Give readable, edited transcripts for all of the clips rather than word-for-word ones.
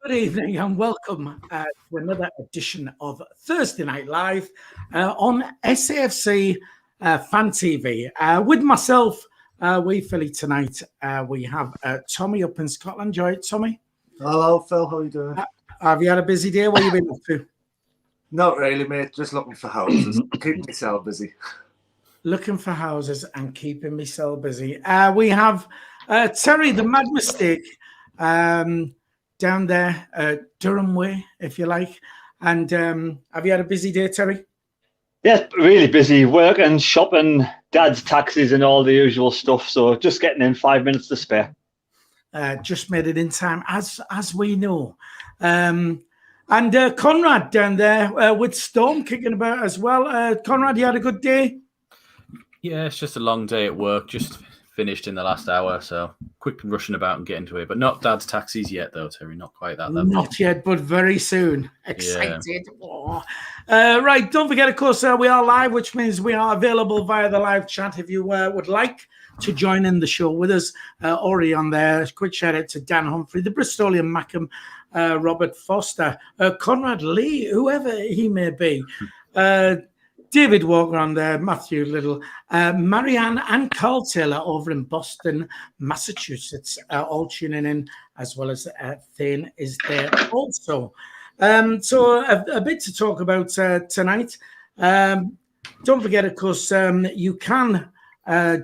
Good evening and welcome to another edition of Thursday Night Live on SAFC Fan TV. With myself, wee Philly tonight, we have Tommy up in Scotland. Joy, Tommy. Hello, Phil. How are you doing? Have you had a busy day? What have you been up to? Not really, mate. Just looking for houses. Keeping myself busy. Looking for houses and keeping myself busy. We have Terry, the Mad Mistake, down there, Durham way, if you like. And have you had a busy day, Terry? Yes, really busy. Work and shopping, dad's taxis and all the usual stuff. So just getting in 5 minutes to spare. Just made it in time, as we know. And CONRAD down there with Storm kicking about as well. CONRAD, you had a good day? Yeah, it's just a long day at work. Just finished in the last hour, so quick rushing about and getting to it. But not dad's taxis yet, though, Terry. Not quite that level. Not yet, but very soon. Excited. Yeah. Right, don't forget, of course, we are live, which means we are available via the live chat if you would like to join in the show with us. Already on there. Quick shout out to Dan Humphrey, the Bristolian Mackham, Robert Foster, Conrad Lee, whoever he may be. David Walker on there, Matthew Little, Marianne and Carl Taylor over in Boston, Massachusetts, all tuning in, as well as Thane is there also. So a bit to talk about tonight. Don't forget, of course, you can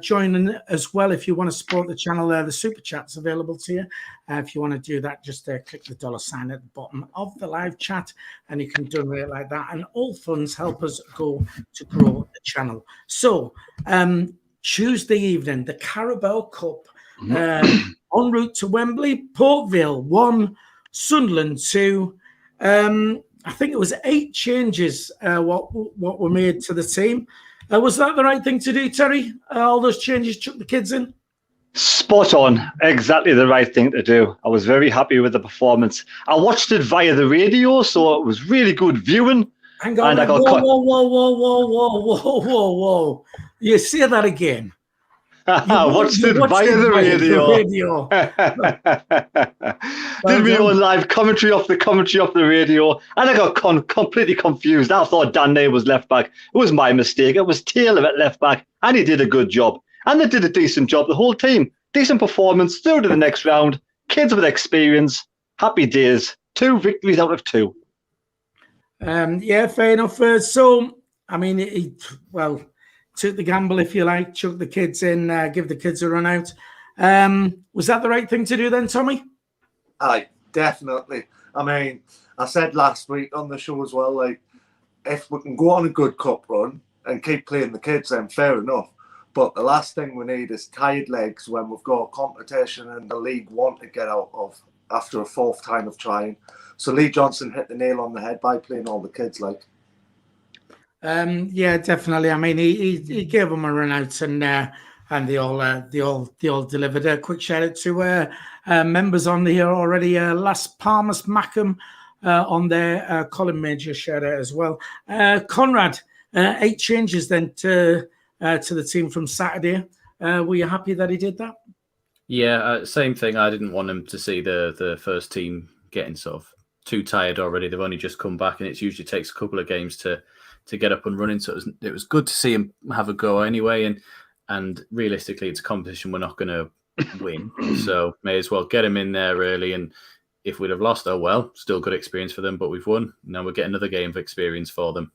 join in as well if you want to support the channel. The super chat's available to you. If you want to do that, just click the $sign at the bottom of the live chat, and you can donate like that. And all funds help us go to grow the channel. So Tuesday evening, the Carabao Cup, en route to Wembley. Port Vale 1, Sunderland 2. I think it was 8 changes what were made to the team. Was that the right thing to do, Terry? All those changes took the kids in? Spot on. Exactly the right thing to do. I was very happy with the performance. I watched it via the radio, so it was really good viewing. Hang on. And whoa. You say that again. I watched it via the radio. Did me own live commentary off the radio, and I got completely confused. I thought Dan Nay was left back. It was my mistake. It was Taylor at left back, and he did a good job. And they did a decent job, the whole team. Decent performance, through to the next round. Kids with experience, happy days. 2 victories out of 2. Yeah, fair enough. So, I mean, he took the gamble, if you like, chuck the kids in, give the kids a run out. Was that the right thing to do then, Tommy? Aye, definitely. I mean, I said last week on the show as well, like, if we can go on a good cup run and keep playing the kids, then fair enough. But the last thing we need is tired legs when we've got a competition in the league want to get out of after a 4th time of trying. So Lee Johnson hit the nail on the head by playing all the kids, like. Yeah, definitely. I mean, he gave them a run out, and they all delivered. A quick shout out to members on here already. Las Palmas Mackham on there. Colin Major shout out as well. Conrad, 8 changes then to the team from Saturday. Were you happy that he did that? Yeah, same thing. I didn't want him to see the first team getting sort of too tired already. They've only just come back, and it usually takes a couple of games to get up and running. So it was good to see him have a go anyway. And realistically, it's a competition we're not going to win. So may as well get him in there early. And if we'd have lost, oh well, still good experience for them. But we've won. Now we'll get another game of experience for them.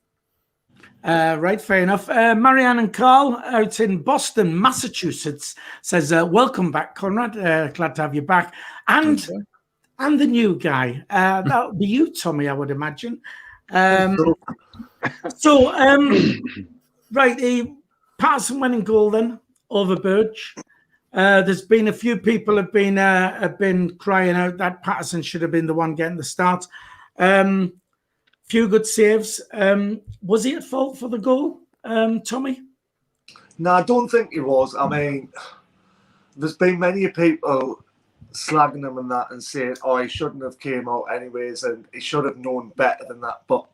Right, fair enough. Marianne and Carl out in Boston, Massachusetts says, welcome back, Conrad. Glad to have you back. And the new guy. That'll be you, Tommy, I would imagine. Right, Patterson went in goal then over Burge. There's been a few people have been crying out that Patterson should have been the one getting the start. Few good saves. Was he at fault for the goal, Tommy? No, I don't think he was. I mean, there's been many people slagging him and that and saying, oh, he shouldn't have came out anyways and he should have known better than that. But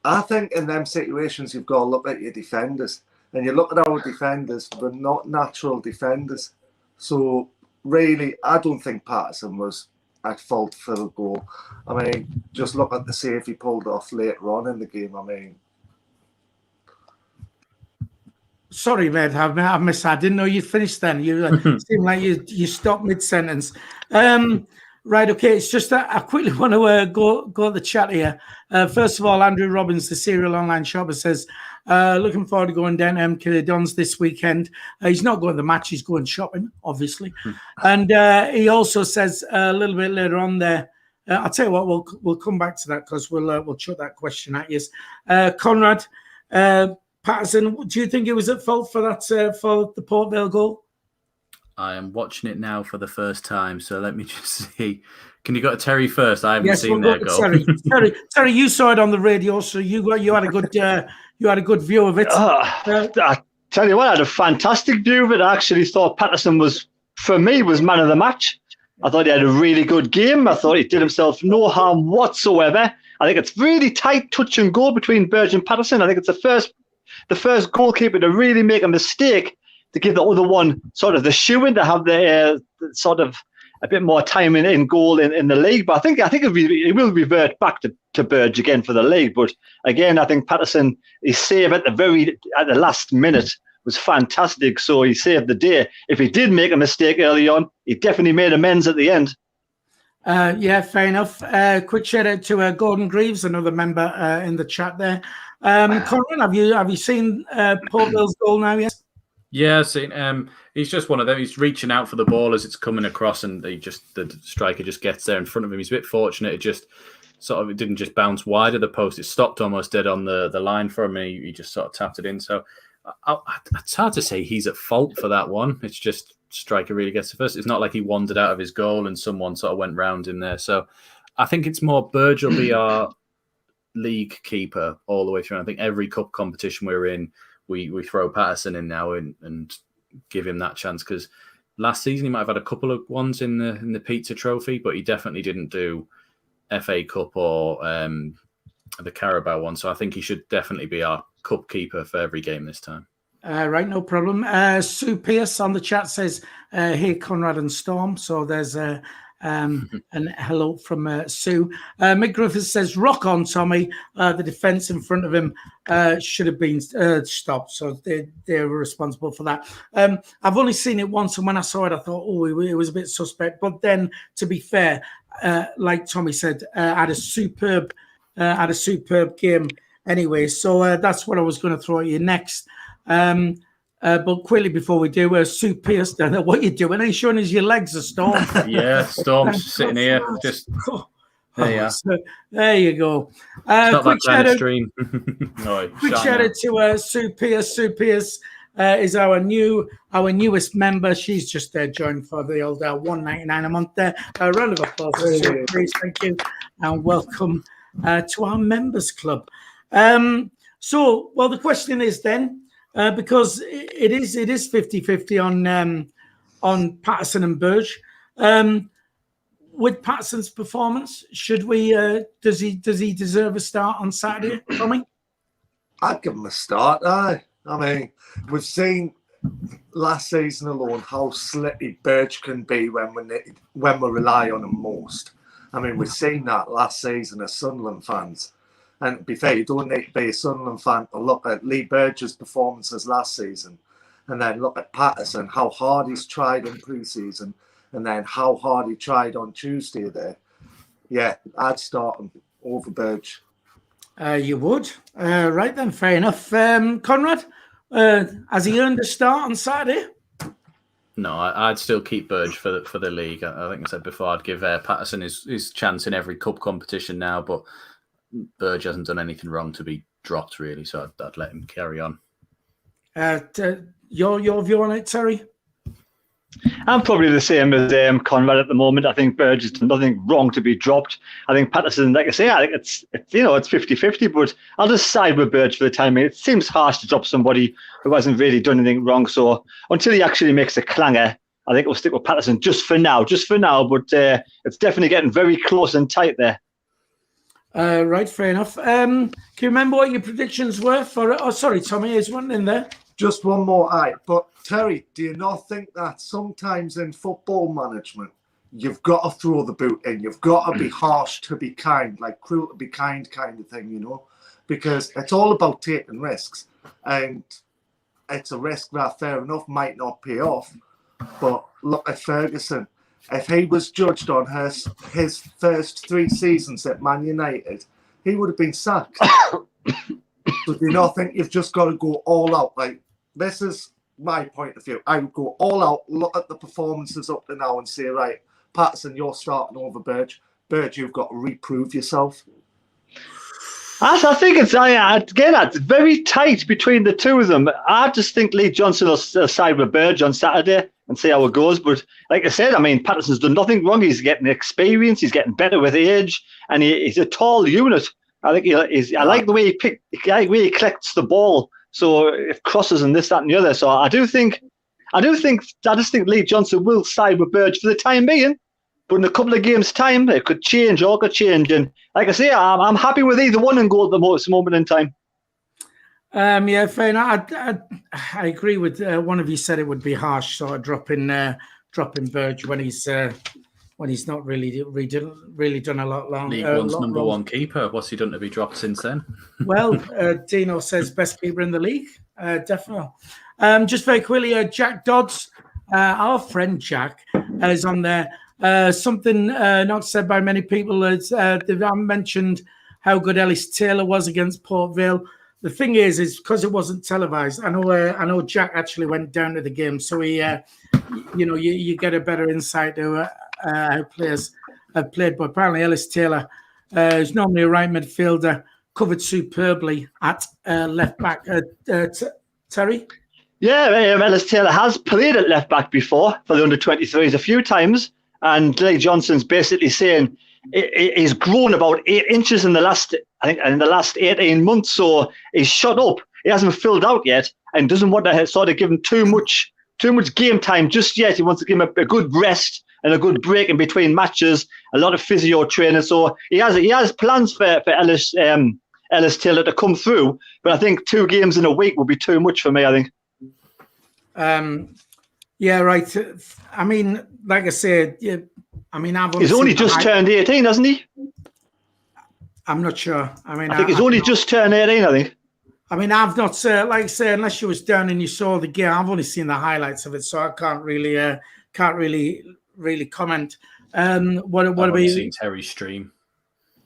I think in them situations, you've got to look at your defenders. And you look at our defenders, they're not natural defenders. So really, I don't think Patterson was at fault for the goal. I mean, just look at the save he pulled off later on in the game. I mean, sorry, mate, I missed. I didn't know you'd finished. Then you seemed like you stopped mid sentence. Right, okay. It's just that I quickly want to go the chat here. First of all, Andrew Robbins, the serial online shopper, says, looking forward to going down to MK Dons this weekend. He's not going to the match, he's going shopping, obviously. And he also says a little bit later on there, I'll tell you what, we'll come back to that because we'll chuck that question at you. Conrad, Patterson, do you think it was at fault for that for the Port Vale goal? I am watching it now for the first time, so let me just see. Can you go to Terry first? I haven't seen their goal. Terry, you saw it on the radio, so you had a good view of it. I tell you what, I had a fantastic view of it. I actually thought Patterson was man of the match. I thought he had a really good game. I thought he did himself no harm whatsoever. I think it's really tight touch and go between Burge and Patterson. I think it's the first goalkeeper to really make a mistake, to give the other one sort of the shoe-in, to have the sort of a bit more time in goal in the league. But I think it will revert back to Burge again for the league. But again, I think Patterson, his save at the last minute was fantastic. So he saved the day. If he did make a mistake early on, he definitely made amends at the end. Yeah, fair enough. Quick shout out to Gordon Greaves, another member in the chat there. Conrad, have you seen Port Vale's goal now yet? Yeah, I've seen. He's just one of them. He's reaching out for the ball as it's coming across, and the striker just gets there in front of him. He's a bit fortunate. It didn't just bounce wide of the post. It stopped almost dead on the line for him, and he just sort of tapped it in. So it's hard to say he's at fault for that one. It's just striker really gets the first. It's not like he wandered out of his goal and someone sort of went round him there. So I think it's more Burge will be our league keeper all the way through. I think every cup competition we're in, we throw Patterson in now and give him that chance, because last season he might have had a couple of ones in the pizza trophy, but he definitely didn't do FA Cup or the Carabao one. So I think he should definitely be our cup keeper for every game this time. Right, no problem. Sue Pierce on the chat says, hey, Conrad and Storm. So there's and hello from Sue. Mick Griffiths says, rock on, Tommy. The defence in front of him should have been stopped. So they were responsible for that. I've only seen it once, and when I saw it, I thought, it was a bit suspect. But then, to be fair, like Tommy said, had a superb game anyway. So that's what I was going to throw at you next. But quickly before we do, Sue Pierce, what are you doing? Are you showing us your legs, Storm? Yeah, Storm's sitting here. Just there you go. Not that kind of stream. Quick shout out to Sue Pierce. Sue Pierce is our newest member. She's just joined for the old $1.99 a month there. A round of applause for Sue Pierce. Thank you, and welcome to our members club. So, the question is then, because it is 50-50 on Patterson and Burge. With Patterson's performance, should we? Does he deserve a start on Saturday, Tommy? I'd give him a start. I mean, we've seen last season alone how slippery Burge can be when we rely on him most. I mean, we've seen that last season as Sunderland fans. And to be fair, you don't need to be a Sunderland fan to look at Lee Burge's performances last season and then look at Patterson, how hard he's tried in pre-season, and then how hard he tried on Tuesday there. Yeah, I'd start him over Burge. You would? Right then, fair enough. Conrad, has he earned a start on Saturday? No, I'd still keep Burge for the league. I think I said before, I'd give Patterson his chance in every cup competition now, but Burge hasn't done anything wrong to be dropped, really, so I'd let him carry on. Your view on it, Terry? I'm probably the same as Conrad at the moment. I think Burge has done nothing wrong to be dropped. I think Patterson, like I say, I think it's 50-50, but I'll just side with Burge for the time being. It seems harsh to drop somebody who hasn't really done anything wrong. So until he actually makes a clanger, I think we'll stick with Patterson just for now. But it's definitely getting very close and tight there. Right, fair enough. Can you remember what your predictions were for it? Oh, sorry, Tommy, is one in there? Just one more, but Terry, do you not think that sometimes in football management you've got to throw the boot in. You've got to be harsh to be kind, like cruel to be kind kind of thing, you know, because it's all about taking risks. And it's a risk that, fair enough, might not pay off. But look at Ferguson. If he was judged on his first 3 seasons at Man United, he would have been sacked. So do you not think you've just got to go all out? Like, this is my point of view. I would go all out, look at the performances up to now and say, right, Patterson, you're starting over Burge. Burge, you've got to reprove yourself. I think it's very tight between the two of them. I just think Lee Johnson will side with Burge on Saturday and see how it goes. But like I said, I mean, Patterson's done nothing wrong. He's getting experience. He's getting better with age, and he's a tall unit. I think I like the way he collects the ball. So if crosses and this, that, and the other. So I just think Lee Johnson will side with Burge for the time being. But in a couple of games' time, it could change, or could change. And like I say, I'm happy with either one and go at the most moment in time. Yeah, fair enough. I agree with one of you said it would be harsh, sort of dropping Burge when he's not really done a lot long. League One's number one keeper. What's he done to be dropped since then? Well, Dino says best keeper in the league. Definitely. Just very quickly, Jack Dodds, our friend Jack, is on there. Something not said by many people is they've mentioned how good Ellis Taylor was against Port Vale. The thing is because it wasn't televised. I know Jack actually went down to the game, so he, you get a better insight to how players have played. But apparently, Ellis Taylor is normally a right midfielder, covered superbly at left back. Terry. Yeah, Ellis Taylor has played at left back before for the under-23s a few times. And Lee Johnson's basically saying he's grown about 8 inches in the last 18 months. So he's shot up. He hasn't filled out yet, and doesn't want to sort of give him too much game time just yet. He wants to give him a good rest and a good break in between matches. A lot of physio training. So he has plans for Ellis Taylor to come through. But I think 2 games in a week would be too much for me, I think. Yeah, right. I mean, like I said, he's only just turned 18, hasn't he? I'm not sure. I think he's only just turned 18, I think. I mean, I've not, like I say, unless you was down and you saw the game, I've only seen the highlights of it, so I can't really comment. What about you? Seen Terry's stream?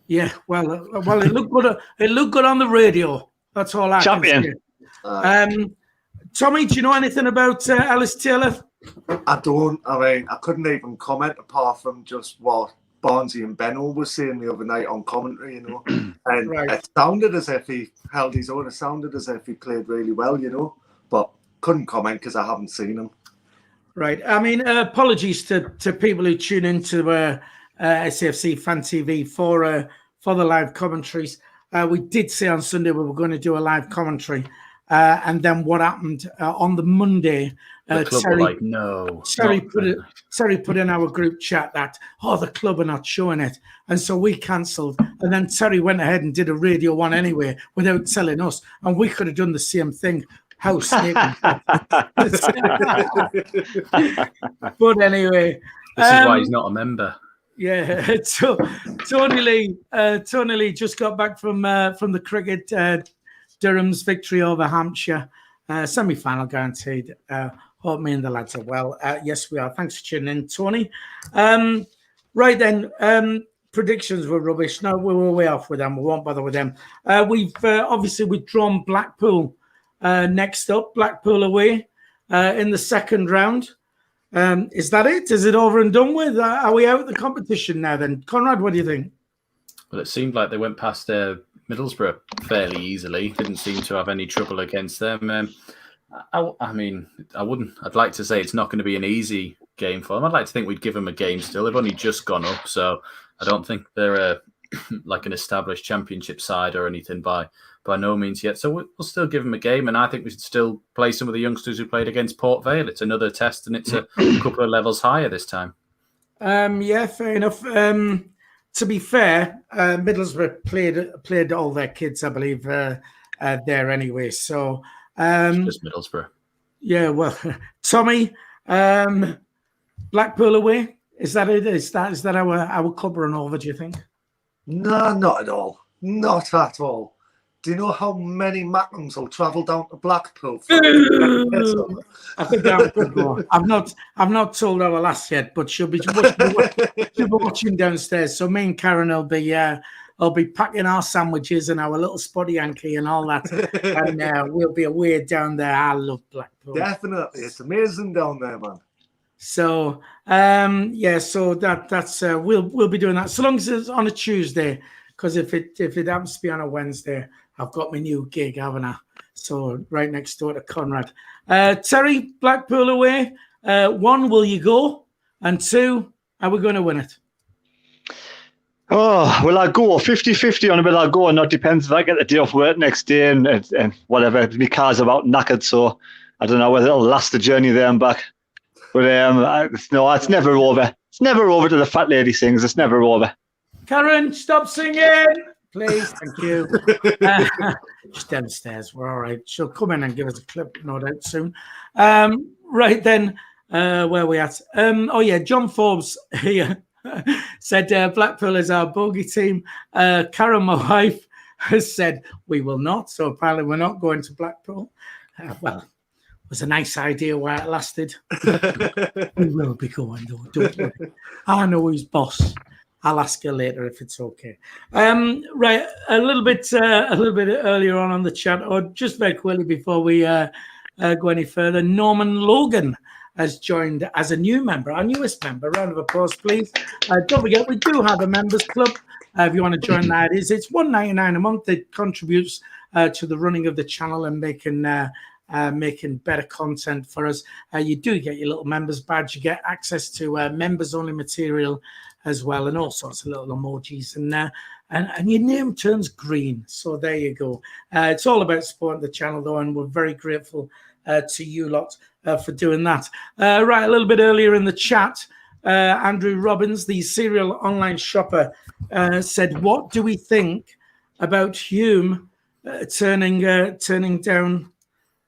Yeah, well, it looked good. It looked good on the radio. That's all I can say. Tommy, do you know anything about Ellis Taylor? I don't. I mean, I couldn't even comment apart from just what Barnesy and Benno were saying the other night on commentary, you know. And It sounded as if he held his own. It sounded as if he played really well, you know. But couldn't comment because I haven't seen him. Right. I mean, apologies to people who tune into SAFC Fan TV for the live commentaries. We did say on Sunday we were going to do a live commentary. And then what happened on the Monday? The club were like, no. Terry put in our group chat that, the club are not showing it. And so we cancelled. And then Terry went ahead and did a Radio 1 anyway without telling us. And we could have done the same thing. How sneaky. But anyway. This is why he's not a member. Yeah. So Tony Lee just got back from the cricket. Durham's victory over Hampshire, semi-final guaranteed. Hope me and the lads are well. Yes, we are. Thanks for tuning in, Tony. Right then, predictions were rubbish. No, we were way off with them. We won't bother with them. We've obviously withdrawn Blackpool next up. Blackpool away in the second round. Is that it? Is it over and done with? Are we out of the competition now then? Conrad, what do you think? Well, it seemed like they went past Middlesbrough fairly easily. Didn't seem to have any trouble against them. I mean, I'd like to say it's not going to be an easy game for them. I'd like to think we'd give them a game still. They've only just gone up, so I don't think they're like an established championship side or anything by no means yet. So we'll still give them a game, and I think we should still play some of the youngsters who played against Port Vale. It's another test, and it's a couple of levels higher this time. Yeah, fair enough. To be fair, Middlesbrough played all their kids, I believe, there anyway. So just Middlesbrough. Yeah, well, Tommy, Blackpool away. Is that it? Is that our club run over, do you think? No, not at all. Not at all. Do you know how many Macklins will travel down to Blackpool? I think I could go. I've not told our lass yet, but she'll be watching downstairs. So me and Karen will be packing our sandwiches and our little spotty Yankee and all that, and we'll be away down there. I love Blackpool. Definitely, it's amazing down there, man. So so that's we'll be doing that so long as it's on a Tuesday, because if it happens to be on a Wednesday, I've got my new gig, haven't I? So right next door to CONRAD. Terry, Blackpool away. 1, will you go? And 2, are we going to win it? Oh, will I go 50-50 on it? Will I go? And it depends if I get the day off work next day and whatever. My car's about knackered, so I don't know whether it'll last the journey there and back. But no, it's never over. It's never over till the fat lady sings. It's never over. Karen, stop singing, please. Thank you. Just downstairs. We're all right. She'll come in and give us a clip, no doubt, soon. Right then, where are we at? John Forbes here said Blackpool is our bogey team. Karen, my wife, has said we will not. So apparently we're not going to Blackpool. Well, it was a nice idea while it lasted. We will be going, though. Don't worry. I know who's boss. I'll ask her later if it's okay. Right, a little bit earlier on the chat, or just very quickly before we go any further, Norman Logan has joined as a new member, our newest member. Round of applause, please. Don't forget, we do have a members club. If you want to join that, it's $1.99 a month. It contributes to the running of the channel and making better content for us. You do get your little members badge. You get access to members only material as well, and all sorts of little emojis, and your name turns green. So there you go. It's all about supporting the channel, though, and we're very grateful to you lot for doing that. Right, a little bit earlier in the chat, Andrew Robbins, the serial online shopper, said, "What do we think about Hume turning down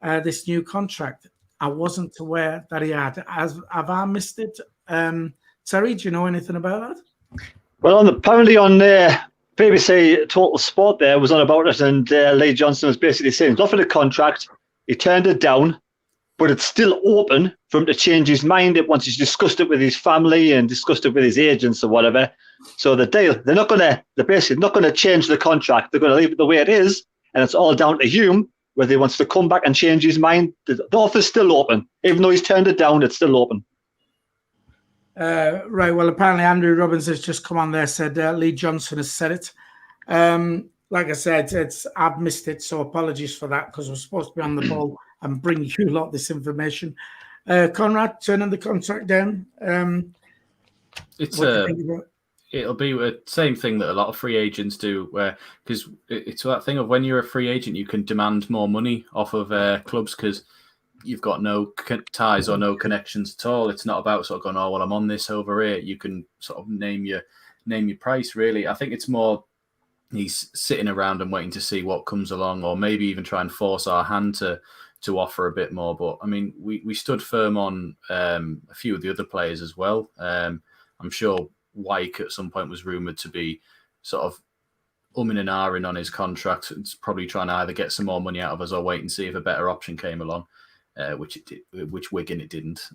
this new contract?" I wasn't aware that he had. Have I missed it? Terry, do you know anything about that? Well, apparently on BBC Total Sport there was on about it, and Lee Johnson was basically saying he's offered a contract, he turned it down, but it's still open for him to change his mind once he's discussed it with his family and discussed it with his agents or whatever. So the deal, they're basically not going to change the contract. They're going to leave it the way it is, and it's all down to Hume whether he wants to come back and change his mind. The offer's still open. Even though he's turned it down, it's still open. Right, well, apparently Andrew Robbins has just come on there, said Lee Johnson has said it. Like I said, I've missed it, so apologies for that, because we're supposed to be on the ball and bring you a lot of this information. Conrad, turning the contract down. It'll be the same thing that a lot of free agents do, because it's that thing of when you're a free agent, you can demand more money off of clubs because you've got no ties or no connections at all. It's not about sort of going, oh, well, I'm on this over here. You can sort of name your price, really. I think it's more he's sitting around and waiting to see what comes along, or maybe even try and force our hand to offer a bit more. But, I mean, we stood firm on a few of the other players as well. I'm sure Wyke at some point was rumoured to be sort of umming and ahhing on his contract. It's probably trying to either get some more money out of us or wait and see if a better option came along. Which Wigan it didn't.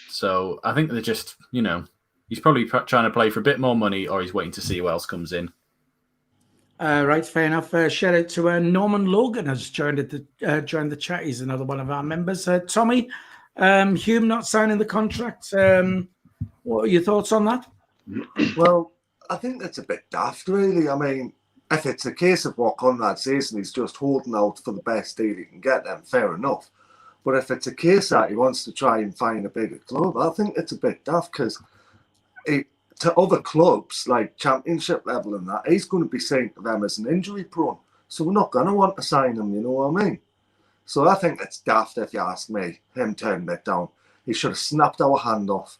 So I think they're just, he's probably trying to play for a bit more money, or he's waiting to see what else comes in. Right, fair enough. Shout out to Norman Logan has joined the chat. He's another one of our members. Tommy, Hume not signing the contract. What are your thoughts on that? Well, I think that's a bit daft, really. I mean, if it's a case of what Conrad says and he's just holding out for the best deal he can get, then fair enough. But if it's a case that he wants to try and find a bigger club, I think it's a bit daft, because to other clubs, like Championship level and that, he's going to be seen to them as an injury prone. So we're not going to want to sign him, you know what I mean? So I think it's daft, if you ask me, him turning it down. He should have snapped our hand off.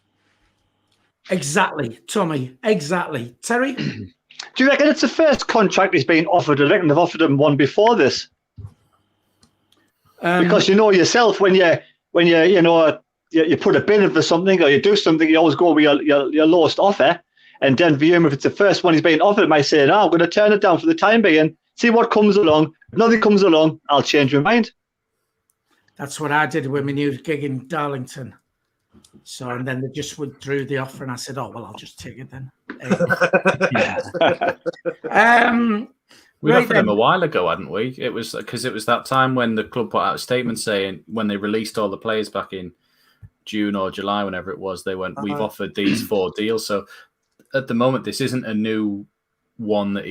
Exactly, Tommy, exactly. Terry? Do you reckon it's the first contract he's been offered? I reckon they've offered him one before this. Because you know yourself, when you're you put a bid in for something or you do something, you always go with your lowest offer. And then for him, if it's the first one he's being offered, might say, no, I'm going to turn it down for the time being, see what comes along. If nothing comes along, I'll change my mind. That's what I did with my new gig in Darlington. So, and then they just withdrew the offer, and I said, "Oh well, I'll just take it then." We offered them a while ago, hadn't we? It was because it was that time when the club put out a statement saying when they released all the players back in June or July, whenever it was, they went, "We've offered these 4 deals." So at the moment, this isn't a new one that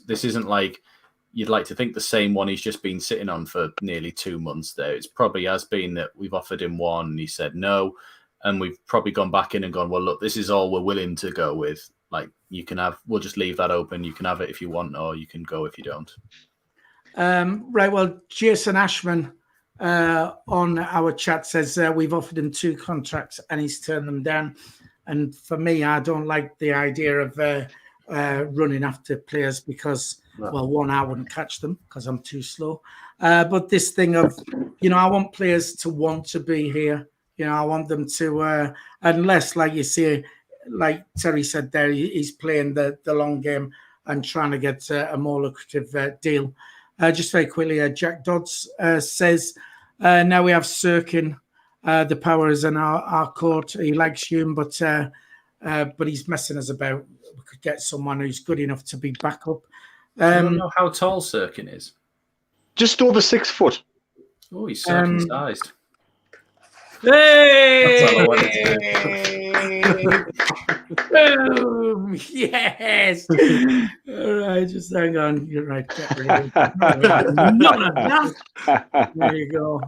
this isn't like you'd like to think the same one he's just been sitting on for nearly 2 months there. It's probably has been that we've offered him one and he said no. And we've probably gone back in and gone, well, look, this is all we're willing to go with. Like, you can have, we'll just leave that open. You can have it if you want, or you can go if you don't. Right. Well, Jason Ashman on our chat says we've offered him 2 contracts and he's turned them down. And for me, I don't like the idea of running after players because, well, one, I wouldn't catch them because I'm too slow. But this thing of, I want players to want to be here. I want them to, unless, like you say, like Terry said there, he's playing the long game and trying to get a more lucrative deal. Just very quickly, Jack Dodds says, now we have Cirkin. The power is in our court. He likes Hume, but he's messing us about. We could get someone who's good enough to be backup. I don't know how tall Cirkin is. Just over 6 foot. Oh, he's circumcised. Hey! Boom! Yes! All right, just hang on. You're right. None of that. There you go.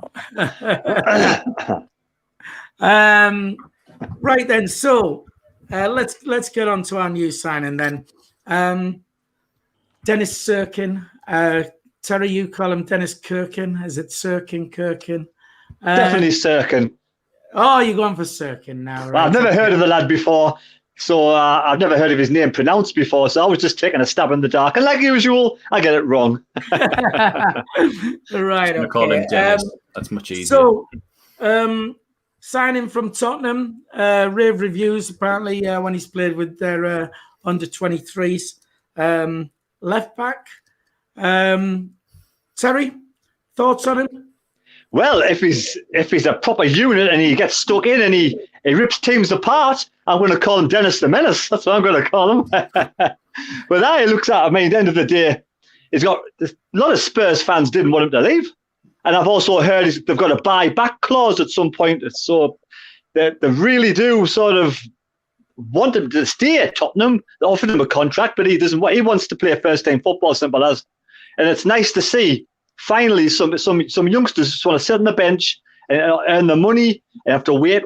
Right then, so let's get on to our new signing then. Dennis Cirkin. Terry, you call him Dennis Kirkin. Is it Cirkin, Kirkin? Definitely Cirkin. Oh, you're going for Cirkin now, right? Well, I've never heard of the lad before, so I've never heard of his name pronounced before, so I was just taking a stab in the dark. And like usual, I get it wrong. Right, okay. Call him Dennis. That's much easier. So, signing from Tottenham, rave reviews, apparently, when he's played with their under-23s. Left back. Terry, thoughts on him? Well, if he's a proper unit and he gets stuck in and he rips teams apart, I'm going to call him Dennis the Menace. That's what I'm going to call him. But now he looks at, at the end of the day, a lot of Spurs fans didn't want him to leave. And I've also heard they've got a buy-back clause at some point. So they really do sort of want him to stay at Tottenham. They offered him a contract, but he doesn't. He wants to play first-team football, simple as. And it's nice to see. Finally, some youngsters just want to sit on the bench and earn the money and have to wait.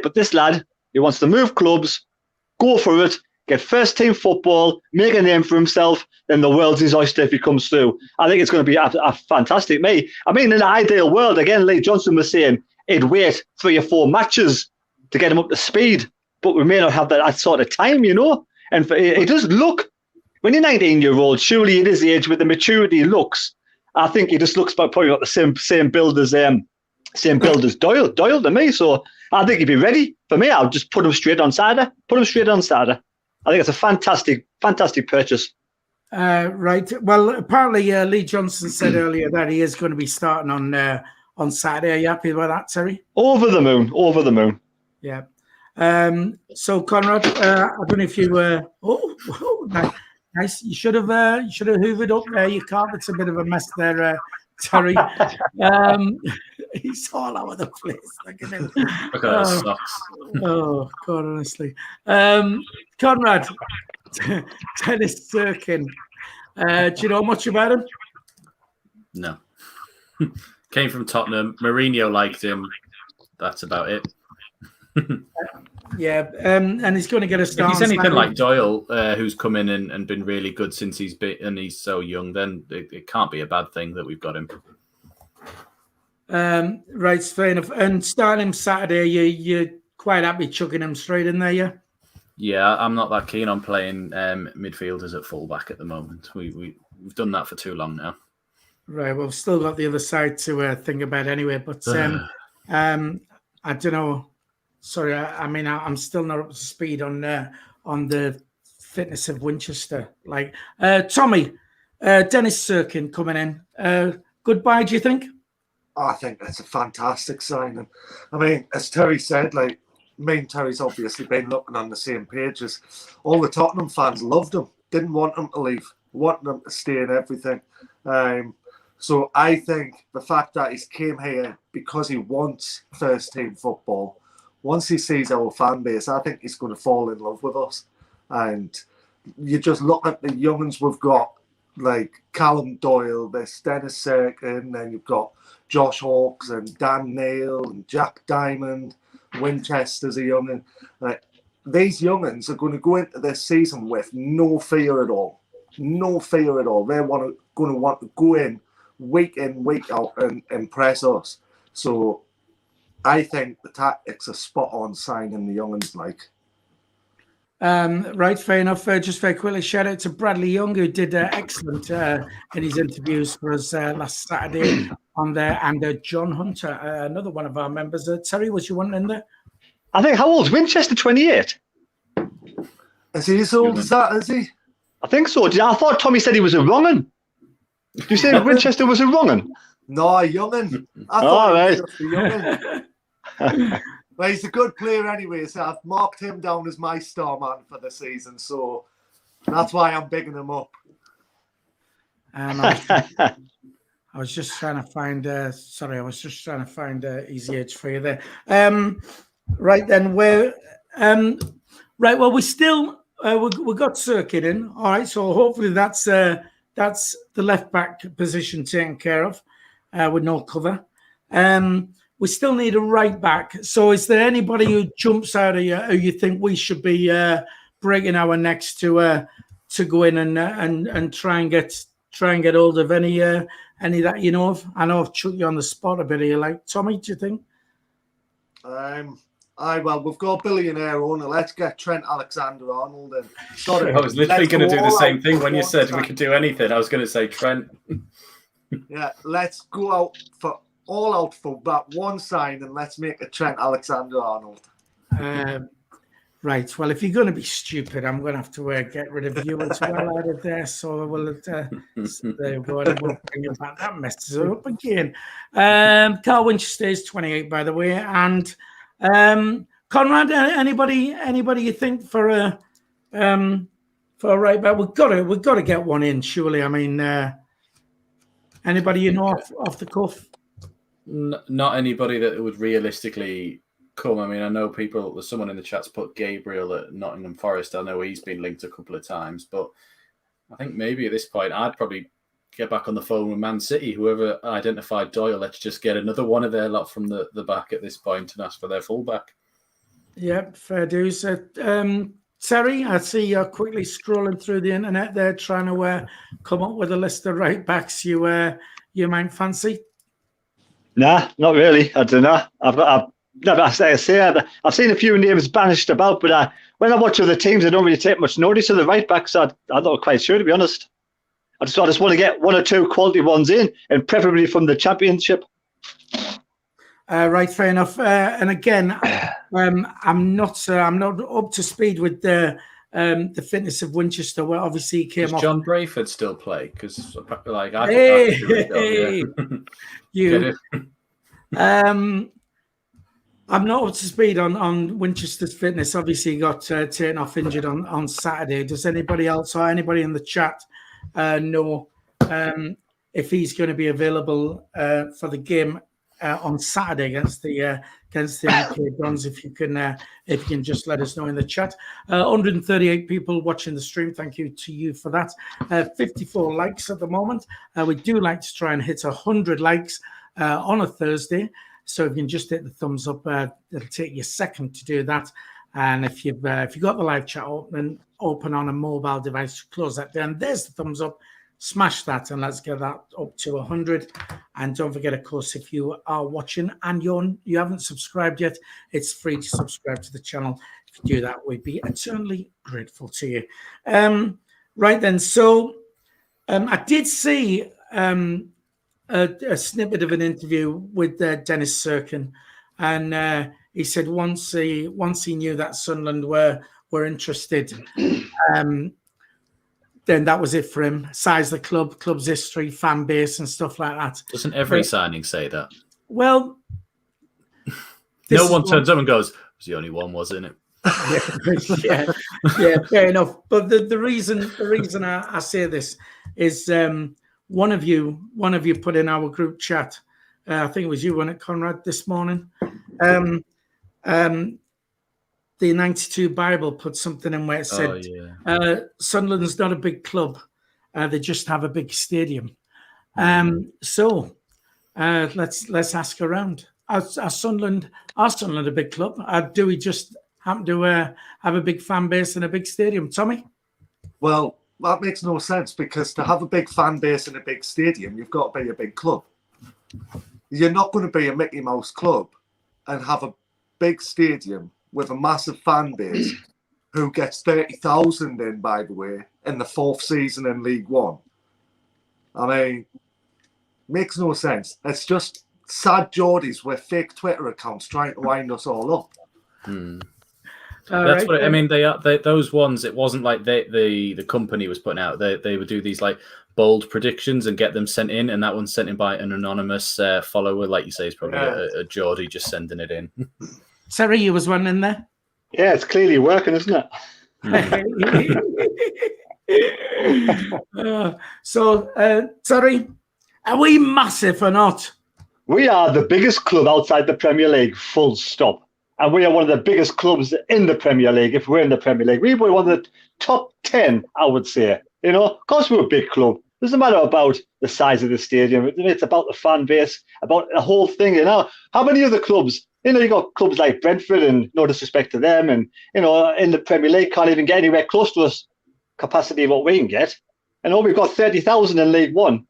But this lad, he wants to move clubs, go for it, get first-team football, make a name for himself, then the world's his oyster if he comes through. I think it's going to be a fantastic mate. In an ideal world, again, Lee Johnson was saying he'd wait 3 or 4 matches to get him up to speed, but we may not have that sort of time, And it does look, when you're 19-year-old, surely it is the age with the maturity looks. I think he just looks probably got the same build as Doyle to me. So I think he'd be ready. For me, I'll just put him straight on Saturday. I think it's a fantastic purchase. Right. Well, apparently Lee Johnson said earlier that he is going to be starting on Saturday. Are you happy with that, Terry? Over the moon. Yeah. So Conrad, I don't know if you were. Nice. You should have hoovered up there. Your carpet's a bit of a mess there, Terry. He's all over the place. Look at him. Look at his socks. Oh, God, honestly. Conrad, Dennis Cirkin. Do you know much about him? No. Came from Tottenham. Mourinho liked him. That's about it. Yeah, and he's going to get a start. If he's anything like Doyle, who's come in and been really good since he's so young, then it can't be a bad thing that we've got him. Right, fair enough. And starting him Saturday, you're quite happy chucking him straight in there, yeah? Yeah, I'm not that keen on playing midfielders at fullback at the moment. We've done that for too long now. Right, well, we've still got the other side to think about anyway. But I don't know. sorry, I'm still not up to speed on the fitness of Winchester. Like Tommy, Dennis Cirkin coming in. Goodbye, do you think? I think that's a fantastic signing. I mean, as Terry said, like, me and Terry's obviously been looking on the same pages. All the Tottenham fans loved him, didn't want him to leave, wanted him to stay and everything. So I think the fact that he's came here because he wants first team football, once he sees our fan base, I think he's going to fall in love with us. And you just look at the young'uns we've got, like Callum Doyle, there's Dennis Cirkin, then you've got Josh Hawkes and Dan Neil and Jack Diamond, Winchester's a young'un. These young'uns are going to go into this season with no fear at all. No fear at all. They're going to want to go in, week out, and impress us. So I think the tactics are spot on signing the young'uns like. Right, fair enough. Just very quickly, shout out to Bradley Young, who did excellent in his interviews for us last Saturday on there, and John Hunter, another one of our members. Terry, was you wanting in there? I think, how old's Winchester? 28? Is he as old as that, is he? I think so. I thought Tommy said he was a wrong'un. Did you say Winchester was a wrong'un? No, a young'un. I thought he was just a young'un. Well, he's a good player anyway, so I've marked him down as my star man for the season, so that's why I'm bigging him up. I was just trying to find his age for you there. Right then, well, we still we got Cirkin in. All right, so hopefully that's the left back position taken care of with no cover. We still need a right back. So is there anybody who jumps out of you who you think we should be breaking our necks to go in and try and get hold of any that you know of? I know I've chucked you on the spot a bit here. Like Tommy, do you think? Well, we've got a billionaire owner. Let's get Trent Alexander-Arnold in. I was literally going to do the same thing when you said we could do anything. I was going to say Trent. Yeah, let's go out for that one sign and let's make a Trent Alexander-Arnold. Right. Well, if you're going to be stupid, I'm going to have to get rid of you as well out of there. So we'll there you go. And we'll bring you back. That messes it up again. Carl Winchester is 28, by the way. And CONRAD, anybody you think for a right back? We've got to get one in, surely. I mean, anybody you know off the cuff? Not anybody that would realistically come. I mean, I know there's someone in the chat's put Gabriel at Nottingham Forest. I know he's been linked a couple of times, but I think maybe at this point I'd probably get back on the phone with Man City. Whoever identified Doyle, let's just get another one of their lot from the back at this point and ask for their fullback. Yeah, fair dues. Terry, I see you're quickly scrolling through the internet there, trying to come up with a list of right backs you might fancy. Nah, not really. I don't know. I've seen a few names banished about, but when I watch other teams, I don't really take much notice of the right backs. I'm not quite sure, to be honest. I just want to get one or two quality ones in, and preferably from the Championship. Right, fair enough. And again, I'm not up to speed with the fitness of Winchester. Well, obviously he came off. John Brayford still play? Because I'm not up to speed on Winchester's fitness. Obviously, he got taken off injured on Saturday. Does anybody else or anybody in the chat know if he's going to be available for the game on Saturday against the UK Dons? If you can just let us know in the chat. 138 people watching the stream. Thank you to you for that. 54 likes at the moment. We do like to try and hit 100 likes on a Thursday. So if you can just hit the thumbs up, it'll take you a second to do that. And if you've got the live chat open on a mobile device, close that down. There's the thumbs up. Smash that and let's get that up to 100. And don't forget, of course, if you are watching and you haven't subscribed yet, it's free to subscribe to the channel. If you do that, we'd be eternally grateful to you. Right then, so I did see a snippet of an interview with Dennis Cirkin, and he said once he knew that Sunderland were interested, then that was it for him. Size of the club, club's history, fan base, and stuff like that. Doesn't every signing say that? Well, no one turns up and goes, "It was the only one, wasn't it?" yeah, fair enough. But the reason I say this is one of you put in our group chat. I think it was you, wasn't it, CONRAD, this morning. The 92 Bible put something in where it said, Sunderland's not a big club. They just have a big stadium. So let's ask around. Are Sunderland a big club? Do we just happen to have a big fan base and a big stadium? Tommy? Well, that makes no sense, because to have a big fan base and a big stadium, you've got to be a big club. You're not going to be a Mickey Mouse club and have a big stadium with a massive fan base who gets 30,000 in, by the way, in the 4th season in League One. I mean, makes no sense. It's just sad Geordies with fake Twitter accounts trying to wind us all up. That's what I mean. They are those ones. It wasn't like the company was putting out. They would do these like bold predictions and get them sent in, and that one's sent in by an anonymous follower, like you say, is probably a Geordie just sending it in. Terry, you was one in there. Yeah, it's clearly working, isn't it? Terry, are we massive or not? We are the biggest club outside the Premier League, full stop. And we are one of the biggest clubs in the Premier League, if we're in the Premier League. We were one of the top 10, I would say. You know, of course we're a big club. It doesn't matter about the size of the stadium. It's about the fan base, about the whole thing. You know, how many other clubs? You know, you got clubs like Brentford, and no disrespect to them, and you know, in the Premier League can't even get anywhere close to us capacity of what we can get. And we've got 30,000 in League One.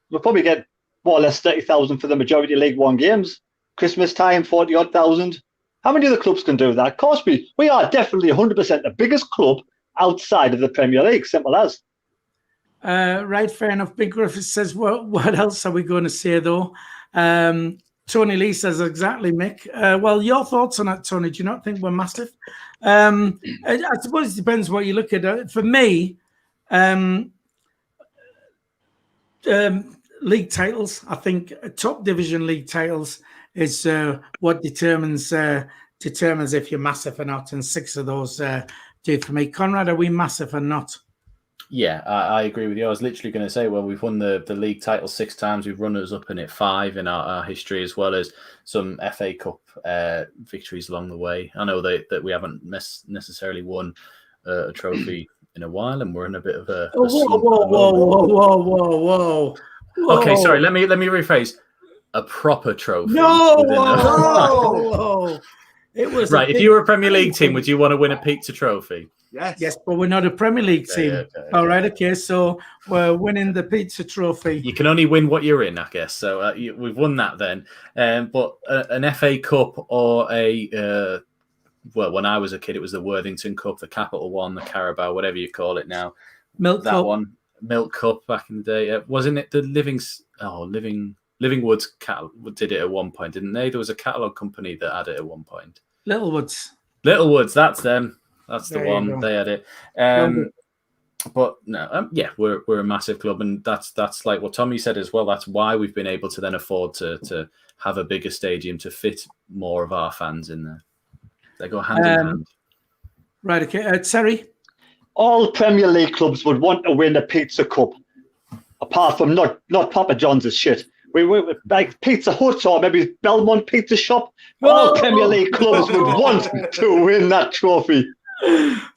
We'll probably get more or less 30,000 for the majority of League One games. Christmas time, 40-odd thousand. How many other clubs can do that? Of course, we are definitely 100% the biggest club outside of the Premier League. Simple as. Right, fair enough. Big Griffith says, what else are we going to say, though? Tony Lee says, exactly, Mick. Well, your thoughts on that, Tony? Do you not think we're massive? I suppose it depends what you look at. For me, league titles, I think top division league titles is what determines if you're massive or not. And 6 of those do for me. CONRAD, are we massive or not? Yeah, I agree with you. I was literally going to say, well, we've won the league title 6 times. We've runners up in it 5 in our history, as well as some FA Cup victories along the way. I know that we haven't necessarily won a trophy in a while, and we're in a bit of a... Whoa. Okay, sorry. Let me rephrase. A proper trophy. No. It was right. If you were a Premier League team, would you want to win a pizza trophy? Yes, but we're not a Premier League team. Okay. All right, okay. So we're winning the pizza trophy. You can only win what you're in, I guess. So we've won that then. But an FA Cup or a well, when I was a kid, it was the Worthington Cup, the Capital One, the Carabao, whatever you call it now. Milk Cup back in the day. Wasn't it the Livingwoods did it at one point, didn't they? There was a catalogue company that had it at one point. Littlewoods, that's them. That's the one. They had it. But no, we're a massive club, and that's like what Tommy said as well. That's why we've been able to then afford to have a bigger stadium to fit more of our fans in there. They go hand in hand. Right, okay. Terry? All Premier League clubs would want to win a Pizza Cup, apart from not Papa John's shit. We like Pizza Hut or maybe Belmont Pizza Shop. All Premier League clubs would want to win that trophy.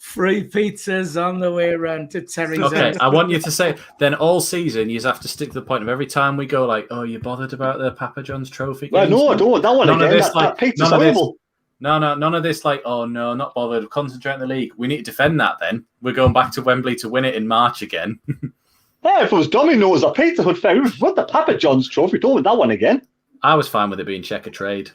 Free pizzas on the way around to Terry's. Okay, I want you to say then all season you have to stick to the point of every time we go like, oh, you bothered about the Papa John's trophy? Well, no, I don't. That one none again. Of this, that pizza's horrible. None of this like, oh no, not bothered. Concentrate on the league. We need to defend that then. We're going back to Wembley to win it in March again. Yeah, if it was Domino's or Pizza Hut, fair. We want the Papa John's trophy. Don't want that one again. I was fine with it being Checker Trade.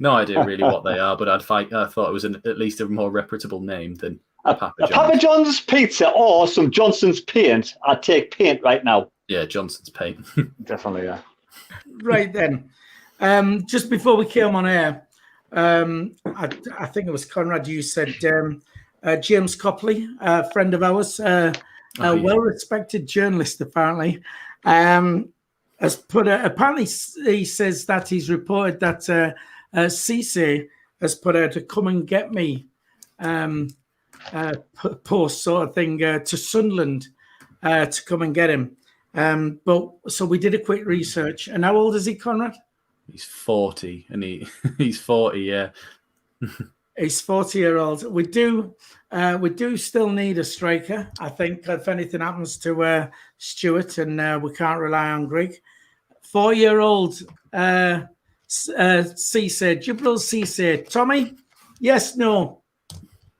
No idea really what they are, but I thought it was at least a more reputable name than Papa John's. Papa John's pizza or some Johnson's paint. I'd take paint right now. Yeah, Johnson's paint. Definitely, yeah. Right then. Just before we came on air, I think it was Conrad. You said James Copley, a friend of ours, a well-respected journalist, apparently, has put. Apparently, he says that he's reported that Cisse has put out a "come and get me" post sort of thing to Sunderland to come and get him. But so we did a quick research. And how old is he, Conrad? He's 40, and he's 40. Yeah, he's 40-year-old. We do still need a striker. I think if anything happens to Stewart, and we can't rely on Greg. 4-year-old Cisse, Jibril Cisse. Tommy, yes, no.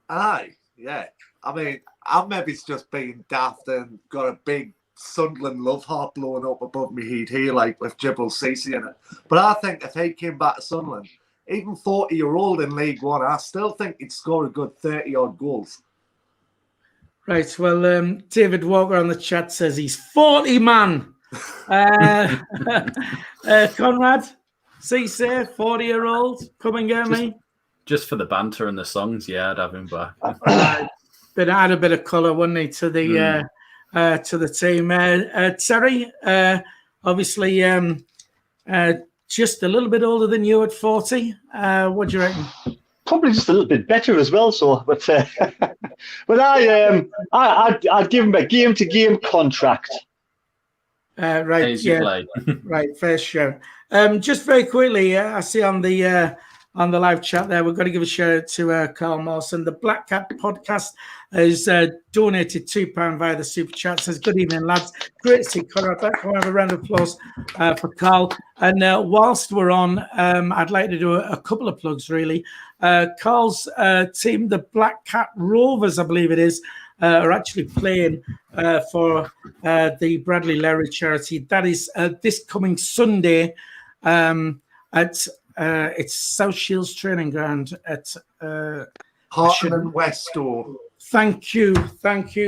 Aye, yeah. I mean, I've maybe just been daft and got a big Sunderland love heart blowing up above me head here, like with Jibril Cisse in it. But I think if he came back to Sunderland, even 40-year-old in League One, I still think he'd score a good 30-odd goals. Right, well, David Walker on the chat says he's 40, man. Conrad, Cisse, 40-year-old, come and get me. Just for the banter and the songs, yeah, I'd have him back. But add a bit of colour, wouldn't he, to the team? Terry, obviously, just a little bit older than you at 40. What do you reckon? Probably just a little bit better as well. So, but I'd give him a game-to-game contract. Right, yeah, right, fair show. Just very quickly, I see on the live chat there, we've got to give a shout out to Carl Mawson. The Black Cat podcast has donated £2 via the super chat. Says, good evening, lads. Great to see Conrad back. Can we have a round of applause for Carl? And whilst we're on, I'd like to do a couple of plugs, really. Carl's team, the Black Cat Rovers, I believe it is, are actually playing for the Bradley Lowry charity. That is this coming Sunday at it's South Shields Training Ground at Harton and Westover. Thank you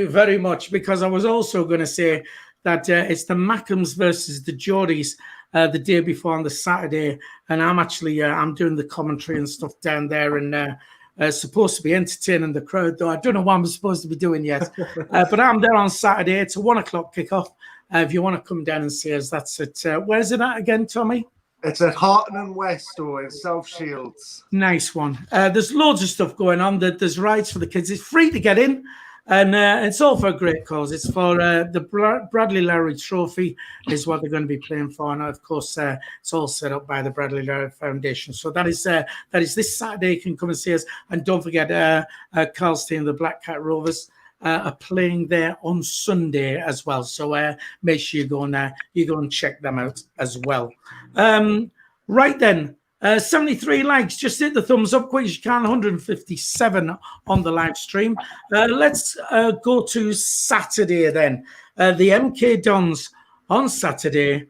very much. Because I was also going to say that it's the Mackhams versus the Geordies the day before on the Saturday, and I'm actually I'm doing the commentary and stuff down there, and supposed to be entertaining the crowd, though I don't know what I'm supposed to be doing yet. But I'm there on Saturday. It's a 1:00 kickoff. If you want to come down and see us, that's it. Where's it at again, Tommy? It's at Harton and Westover in South Shields. Nice one. There's loads of stuff going on. There's rides for the kids. It's free to get in, and it's all for a great cause. It's for the Bradley Lowry Trophy is what they're going to be playing for. And, of course, it's all set up by the Bradley Lowry Foundation. So that is this Saturday. You can come and see us. And don't forget, Carl's team, the Black Cat Rovers, are playing there on Sunday as well. So make sure you go and check them out as well. Right then, 73 likes. Just hit the thumbs up quick as you can. 157 on the live stream. Let's go to Saturday then. The MK Dons on Saturday.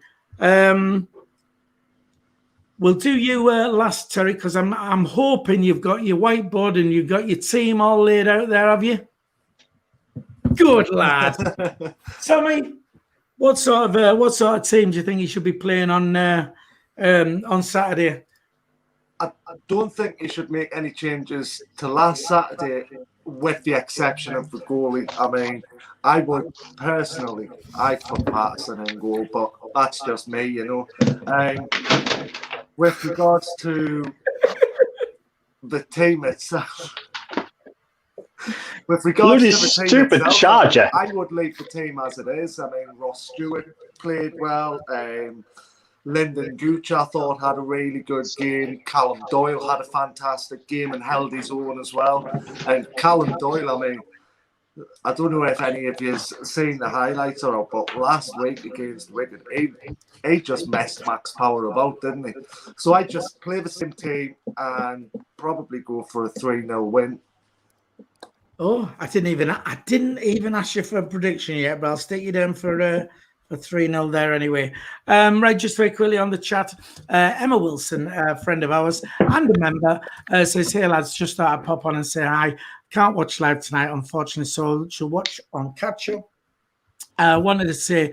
We'll do you last, Terry, because I'm hoping you've got your whiteboard and you've got your team all laid out there, have you? Good lad. Tommy, what sort of team do you think you should be playing on Saturday? I don't think you should make any changes to last Saturday, with the exception of the goalie. I mean, I would personally, I'd put Patterson in goal, but that's just me, you know. With regards to the team itself. With regards to the team stupid itself, charger. I would leave the team as it is. I mean, Ross Stewart played well. Lyndon Gooch, I thought, had a really good game. Callum Doyle had a fantastic game and held his own as well. And Callum Doyle, I mean, I don't know if any of you've seen the highlights or not, but last week against Wigan, he just messed Max Power about, didn't he? So I just play the same team and probably go for a 3-0 win. Oh, I didn't even ask you for a prediction yet, but I'll stick you down for 3-0 there anyway. Right, just very quickly on the chat, Emma Wilson, a friend of ours and a member, says, hey lads, just thought I'd pop on and say hi. Can't watch live tonight, unfortunately, so she'll watch on catch up. I wanted to say,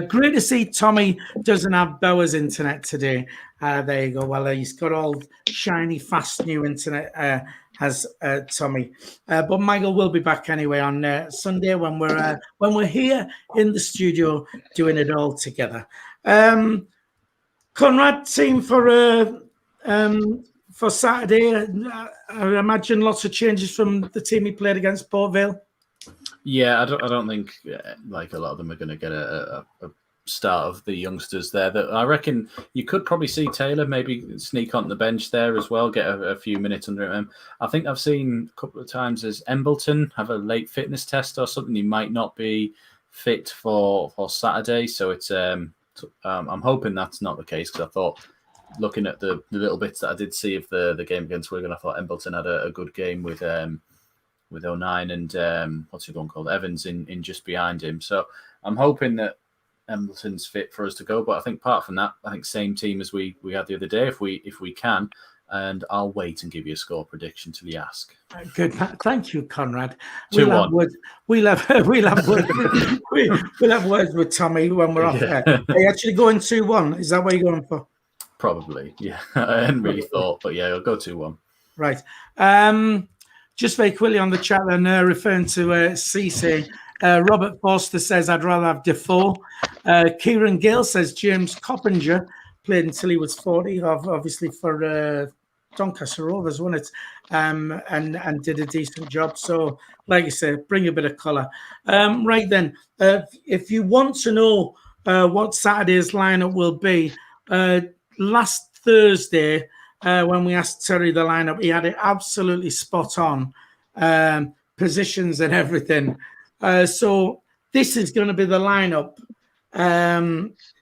great to see Tommy doesn't have Bauer's internet today. There you go. Well, he's got all shiny, fast new internet, has Tommy. But Michael will be back anyway on Sunday when we're here in the studio doing it all together. CONRAD team for Saturday. I imagine lots of changes from the team he played against Port Vale. Yeah, I don't think like a lot of them are going to get a start of the youngsters there. That I reckon you could probably see Taylor maybe sneak on the bench there as well, get a few minutes under him. I think I've seen a couple of times as Embleton have a late fitness test or something. He might not be fit for Saturday, so it's I'm hoping that's not the case, because I thought, looking at the little bits that I did see of the game against Wigan, I thought Embleton had a good game with 09 and what's the one called, Evans in just behind him. So I'm hoping that Embleton's fit for us to go. But I think apart from that, I think same team as we had the other day if we can. And I'll wait and give you a score prediction till you ask. Good, thank you, CONRAD. 2-1. We'll have words with Tommy when we're off there. Are you actually going 2-1? Is that what you're going for? Probably, yeah. I hadn't really thought, but yeah, I'll go 2-1. Right. Just very quickly on the chat, then referring to CC, Robert Foster says, I'd rather have Defoe. Kieran Gale says, James Coppinger played until he was 40, obviously for Doncaster Rovers, wasn't it? And did a decent job. So, like you said, bring a bit of colour. Right then, if you want to know what Saturday's lineup will be, last Thursday, when we asked Terry the lineup, he had it absolutely spot on, positions and everything. So this is going to be the lineup.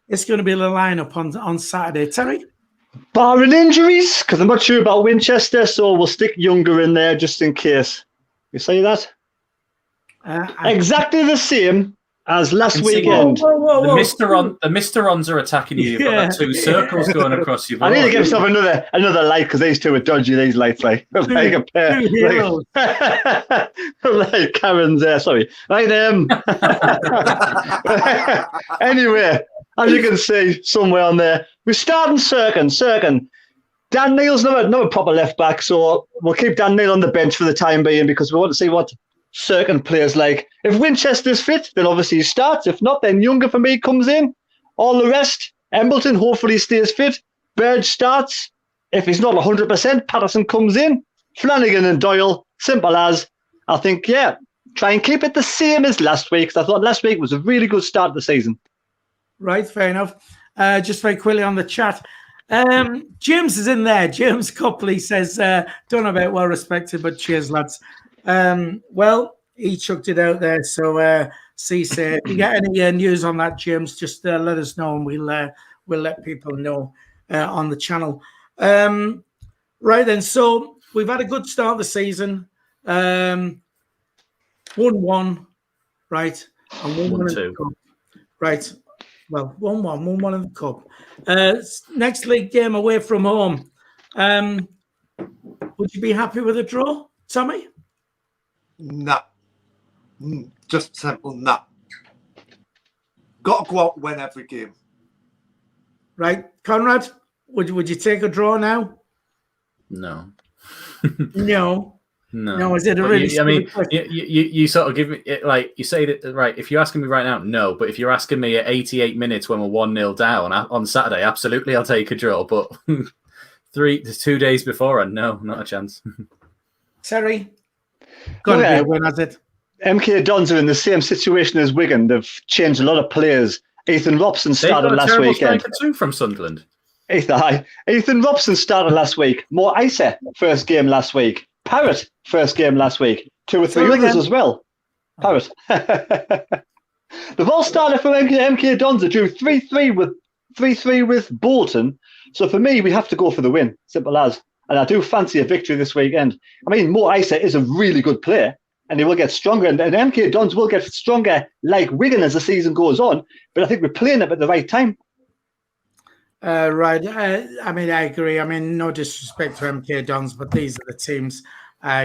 It's going to be the lineup on Saturday. Terry? Barring injuries, because I'm not sure about Winchester, so we'll stick Younger in there just in case. You say that? Exactly the same as last weekend. Whoa. The Misterons are attacking you. You've got that 2 circles going across your board. I need to give myself another light, because these two are dodgy, these lights. Like a pair. Like Karen's there, sorry. Right, anyway, as you can see somewhere on there, we're starting Cirkin. Dan Neil's not a proper left back, so we'll keep Dan Neil on the bench for the time being, because we want to see what Cirkin plays like. If Winchester's fit, then obviously he starts. If not, then Younger for me comes in. All the rest, Embleton hopefully stays fit. Burge starts. If he's not 100%, Patterson comes in. Flanagan and Doyle, simple as. I think, yeah, try and keep it the same as last week, because I thought last week was a really good start of the season. Right, fair enough. Just very quickly on the chat. James is in there. James Copley says, don't know about well respected, but cheers, lads. Well, he chucked it out there. So, CC, if you get any news on that, James, just let us know, and we'll let people know on the channel. Right then, so we've had a good start of the season. 1-1, right, and 1-2. Right. Well, 1-1 in the cup. Next league game away from home. Would you be happy with a draw, Tommy? Nah. Just simple, nah. Got to go out and win every game. Right. CONRAD, would you take a draw now? No. No, is it a really? You sort of give me like you say that right. If you're asking me right now, no. But if you're asking me at 88 minutes when we're 1-0 down on Saturday, absolutely, I'll take a draw. But 2 days before, and no, not a chance. Terry, got to be a win, has it? MK Dons are in the same situation as Wigan. They've changed a lot of players. Ethan Robson started last weekend. Too from Sunderland. Ethan Robson started last week. Mo Isa, first game last week. Parrott, first game last week. 2 or 3 others as well. Parrott. They've all started for MK Dons. They drew 3-3 with Bolton. So for me, we have to go for the win. Simple as. And I do fancy a victory this weekend. I mean, Mo Isa is a really good player, and he will get stronger. And MK Dons will get stronger like Wigan as the season goes on. But I think we're playing them at the right time. Right. I mean, I agree. I mean, no disrespect to MK Dons, but these are the teams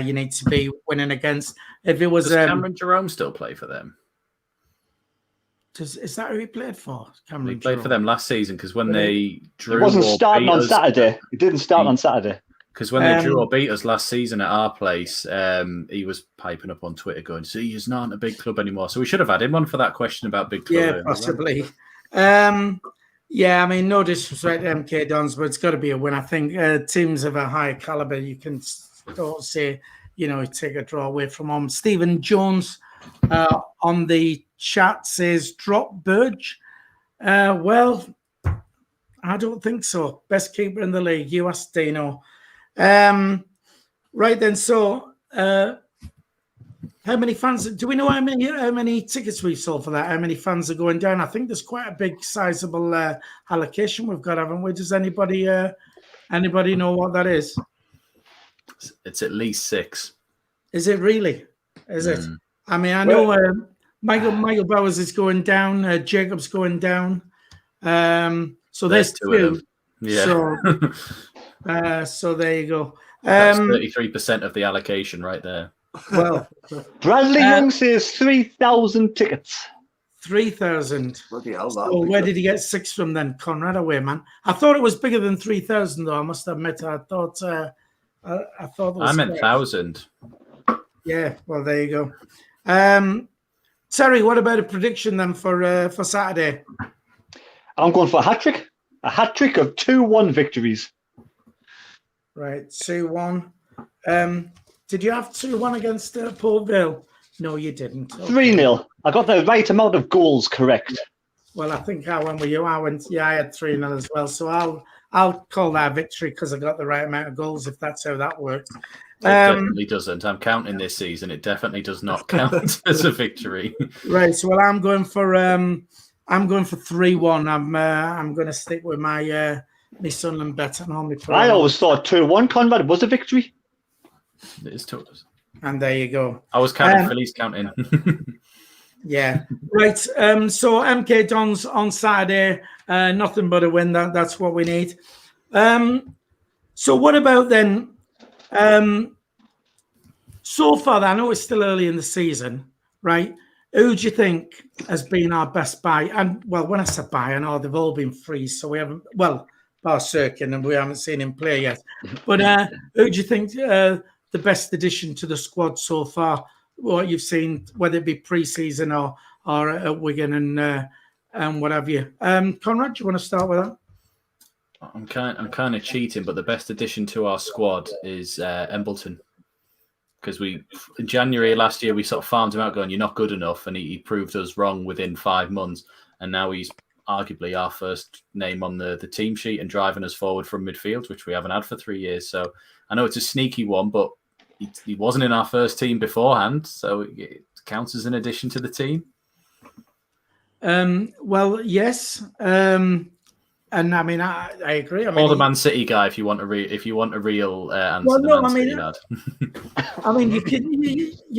you need to be winning against. If it was Does Cameron Jerome still play for them? Is that who he played for? He played for them last season because when they drew, it wasn't starting on Saturday. It didn't start on Saturday. Because when they drew or beat us last season at our place, he was piping up on Twitter going, "See, he's not a big club anymore." So we should have had him on for that question about big club. Yeah, possibly. Yeah, I mean, no disrespect to MK Dons, but it's got to be a win. I think teams of a higher caliber, you can don't say, take a draw away from home. Stephen Jones on the chat says, drop Burge. Well, I don't think so. Best keeper in the league. You asked Dino. Right then, so how many fans? Do we know how many tickets we've sold for that? How many fans are going down? I think there's quite a big, sizable allocation we've got, haven't we? Does anybody know what that is? It's at least 6. Is it really? Is it? I mean, I know Michael Bowers is going down. Jacob's going down. So there's 2. Yeah. So there you go. That's 33% of the allocation right there. Well, Bradley Young says 3,000 tickets. 3,000. Bloody hell, So where did he get 6 from then? CONRAD away, man. I thought it was bigger than 3,000, though. I must admit. I thought it was. I meant 1,000. Yeah. Well, there you go. Terry, what about a prediction then for Saturday? I'm going for a hat trick. A hat trick of 2-1 victories. Right, 2-1. Did you have 2-1 against Port Vale? No, you didn't. Okay. 3-0. I got the right amount of goals correct. Well, I think I went with you. I had 3-0 as well. So I'll call that a victory because I got the right amount of goals, if that's how that works. It definitely doesn't. I'm counting this season. It definitely does not count as a victory. Right. So, well, I'm going for 3-1. I'm going to stick with my Sunderland bet and all my. I always thought 2-1 CONRAD was a victory. It is too. And there you go. I was counting. Philly's counting. Yeah. Right. So MK Dons on Saturday. Nothing but a win. That's what we need. So what about then? So far, I know it's still early in the season, right? Who do you think has been our best buy? And well, when I say buy, I know they've all been free, so we haven't. Well, bar Cirkin, and we haven't seen him play yet. But who do you think the best addition to the squad so far? What you've seen, whether it be pre-season or at Wigan and what have you. Conrad, do you want to start with that? I'm kind of cheating, but the best addition to our squad is Embleton. Because in January last year, we sort of farmed him out going, "You're not good enough," and he proved us wrong within 5 months. And now he's arguably our first name on the team sheet and driving us forward from midfield, which we haven't had for 3 years. So I know it's a sneaky one, but he wasn't in our first team beforehand, so it counts as an addition to the team. Well, yes. And I mean, I agree. I mean, or the Man City guy, if you want a real answer. Well, no, Man I mean, City lad. I mean, you can,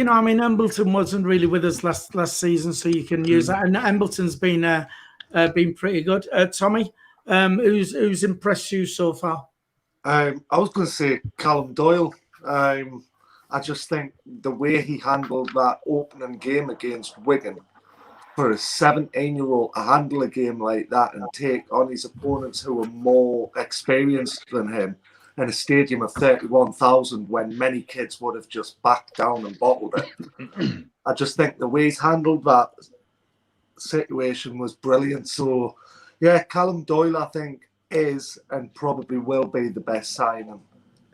I mean, Embleton wasn't really with us last season, so you can use that. And Embleton's been pretty good. Tommy, who's impressed you so far? I was going to say Callum Doyle. I just think the way he handled that opening game against Wigan. For a 17-year-old to handle a game like that and take on his opponents who are more experienced than him in a stadium of 31,000 when many kids would have just backed down and bottled it. I just think the way he's handled that situation was brilliant. So, yeah, Callum Doyle, I think, is and probably will be the best signing.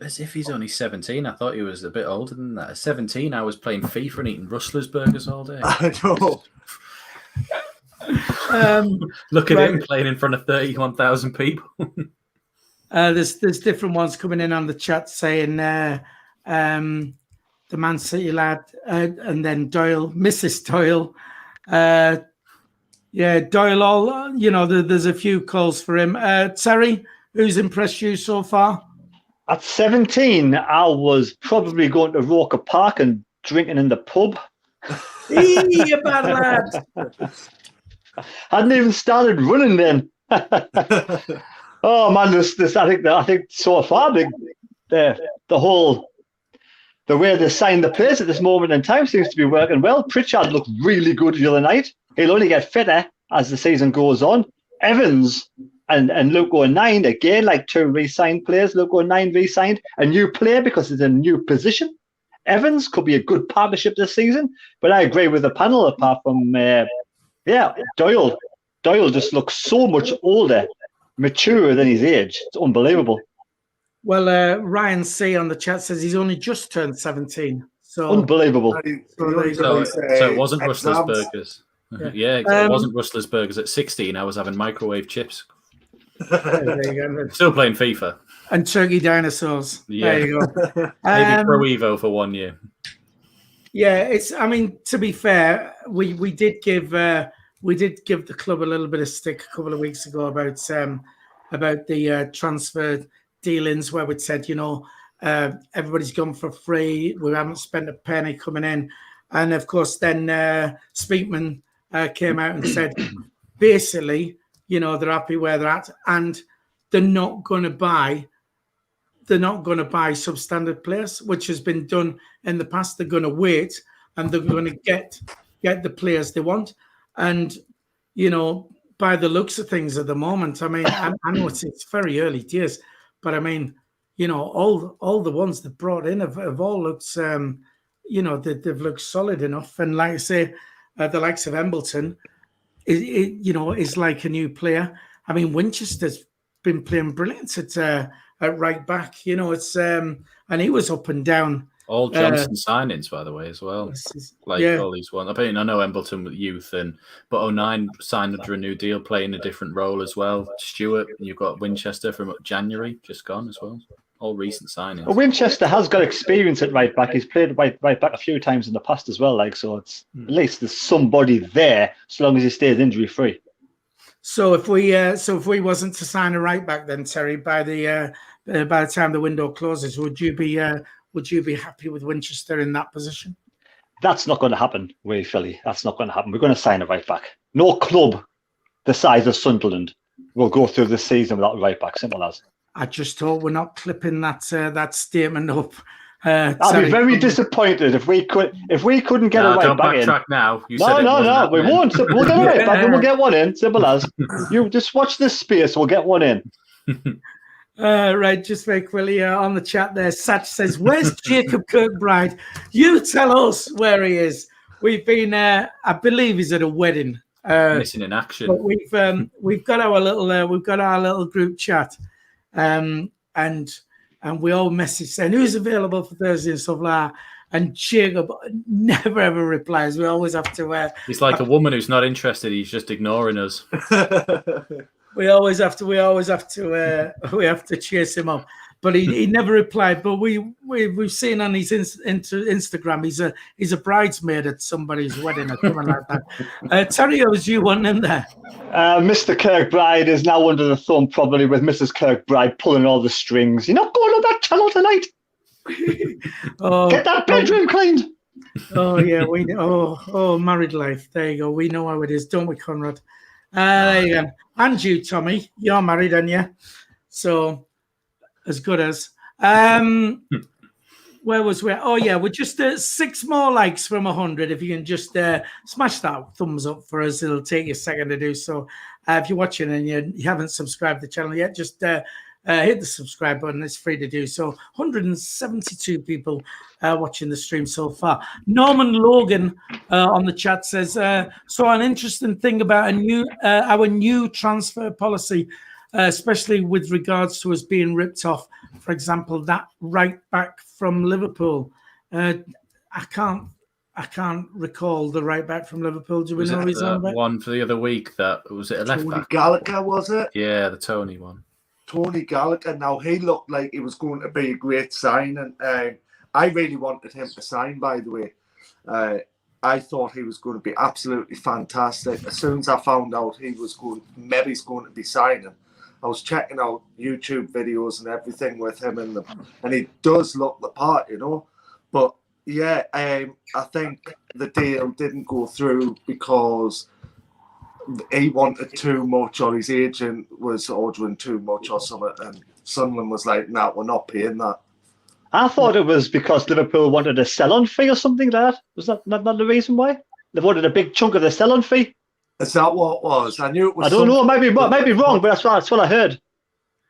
As if he's only 17. I thought he was a bit older than that. At 17, I was playing FIFA and eating Rustler's burgers all day. I know. Look at him playing in front of 31,000 people. There's different ones coming in on the chat saying the Man City lad and then Doyle, Mrs. Doyle. Yeah, Doyle. All there's a few calls for him. Terry, who's impressed you so far? At 17, I was probably going to Roker Park and drinking in the pub. You bad lad. Hadn't even started running then. Oh man, this I think so far the way they signed the players at this moment in time seems to be working well. Pritchard looked really good the other night. He'll only get fitter as the season goes on. Evans and Luke O'Nien, again, like two re-signed players. Luke O'Nien re-signed, a new player because it's a new position. Evans could be a good partnership this season, but I agree with the panel apart from, Doyle. Doyle just looks so much older, mature than his age. It's unbelievable. Well, Ryan C on the chat says he's only just turned 17. So unbelievable. So it wasn't Rustler's Burgers. It wasn't Rustler's Burgers at 16. I was having microwave chips. There you go. Still playing FIFA. And turkey dinosaurs. Yeah. There you go. Maybe Pro Evo for 1 year. Yeah, I mean, to be fair, we did give the club a little bit of stick a couple of weeks ago about the transfer dealings where we'd said, everybody's gone for free. We haven't spent a penny coming in. And of course, then Speakman came out and said, basically, they're happy where they're at, and they're not going to buy substandard players, which has been done in the past. They're going to wait, and they're going to get the players they want. And by the looks of things at the moment, I mean, I know it's very early days, but I mean, all the ones they've brought in have all looked, they've looked solid enough. And like I say, the likes of Embleton, is like a new player. I mean, Winchester's been playing brilliant at right back. It's and he was up and down. All Johnson signings, by the way, as well. All these ones. I know Embleton with youth, but O'Nien signed under a new deal, playing a different role as well. Stewart, you've got Winchester from January, just gone as well. All recent signings. Well, Winchester has got experience at right back. He's played right back a few times in the past as well. So it's at least there's somebody there, so long as he stays injury free. So if we wasn't to sign a right back, then Terry, by the time the window closes, would you be happy with Winchester in that position? That's not going to happen, Philly. That's not going to happen. We're going to sign a right back. No club the size of Sunderland will go through the season without a right back. Simple as. I just hope we're not clipping that statement up. I'd be very disappointed if we couldn't get a right back in. Now. No, we won't. We'll get a right back and we'll get one in. Simple as. You just watch this space. We'll get one in. Right, just very quickly on the chat there, Satch says, "Where's Jacob Kirkbride? You tell us where he is. We've been, I believe, he's at a wedding. Missing in action. But we've got our little group chat, and we all message saying who's available for Thursday and stuff like that. And Jacob never ever replies. We always have to. He's like a woman who's not interested. He's just ignoring us. We have to chase him up, but he never replied. But we've seen on his Instagram he's a bridesmaid at somebody's wedding or something like that. Terry, was you one in there? Mr. Kirkbride is now under the thumb, probably with Mrs. Kirkbride pulling all the strings. You're not going on that channel tonight. Get that bedroom cleaned. Oh yeah, married life. There you go. We know how it is, don't we, Conrad? There you go. And you, Tommy, you're married, aren't you? So, as good as. Where was we? Oh, yeah, we're just 6 more likes from 100. If you can just smash that thumbs up for us, it'll take you a second to do so. If you're watching and you haven't subscribed to the channel yet, just hit the subscribe button. It's free to do so. 172 people watching the stream so far. Norman Logan on the chat says, so an interesting thing about our new transfer policy, especially with regards to us being ripped off. For example, that right back from Liverpool. I can't recall the right back from Liverpool. Do we know his own back? One for the other week. That was it. A left back. Gallagher, was it? Yeah, the Tony one. Tony Gallagher. Now he looked like he was going to be a great sign, and I really wanted him to sign. By the way, I thought he was going to be absolutely fantastic. As soon as I found out Mary's going to be signing, I was checking out YouTube videos and everything with him in them, and he does look the part, But yeah, I think the deal didn't go through because he wanted too much, or his agent was ordering too much or something, and Sunderland was like, "No, we're not paying that." I thought it was because Liverpool wanted a sell-on fee or something like that. Was that not the reason why? They wanted a big chunk of the sell-on fee? Is that what it was? I knew it was. I don't know. Maybe wrong, but that's what I heard.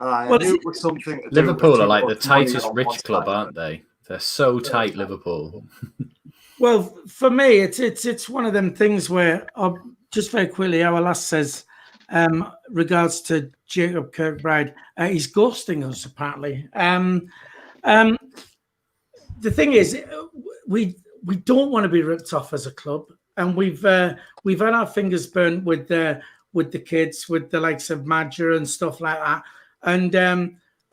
I knew it was something to do Liverpool with are like the too much money tightest on rich one club, side. aren't they? They're so tight, Liverpool. Well, for me, it's one of them things where, just very quickly, our last says, regards to Jacob Kirkbride, he's ghosting us apparently. The thing is, we don't want to be ripped off as a club, and we've had our fingers burnt with the kids, with the likes of Madger and stuff like that. And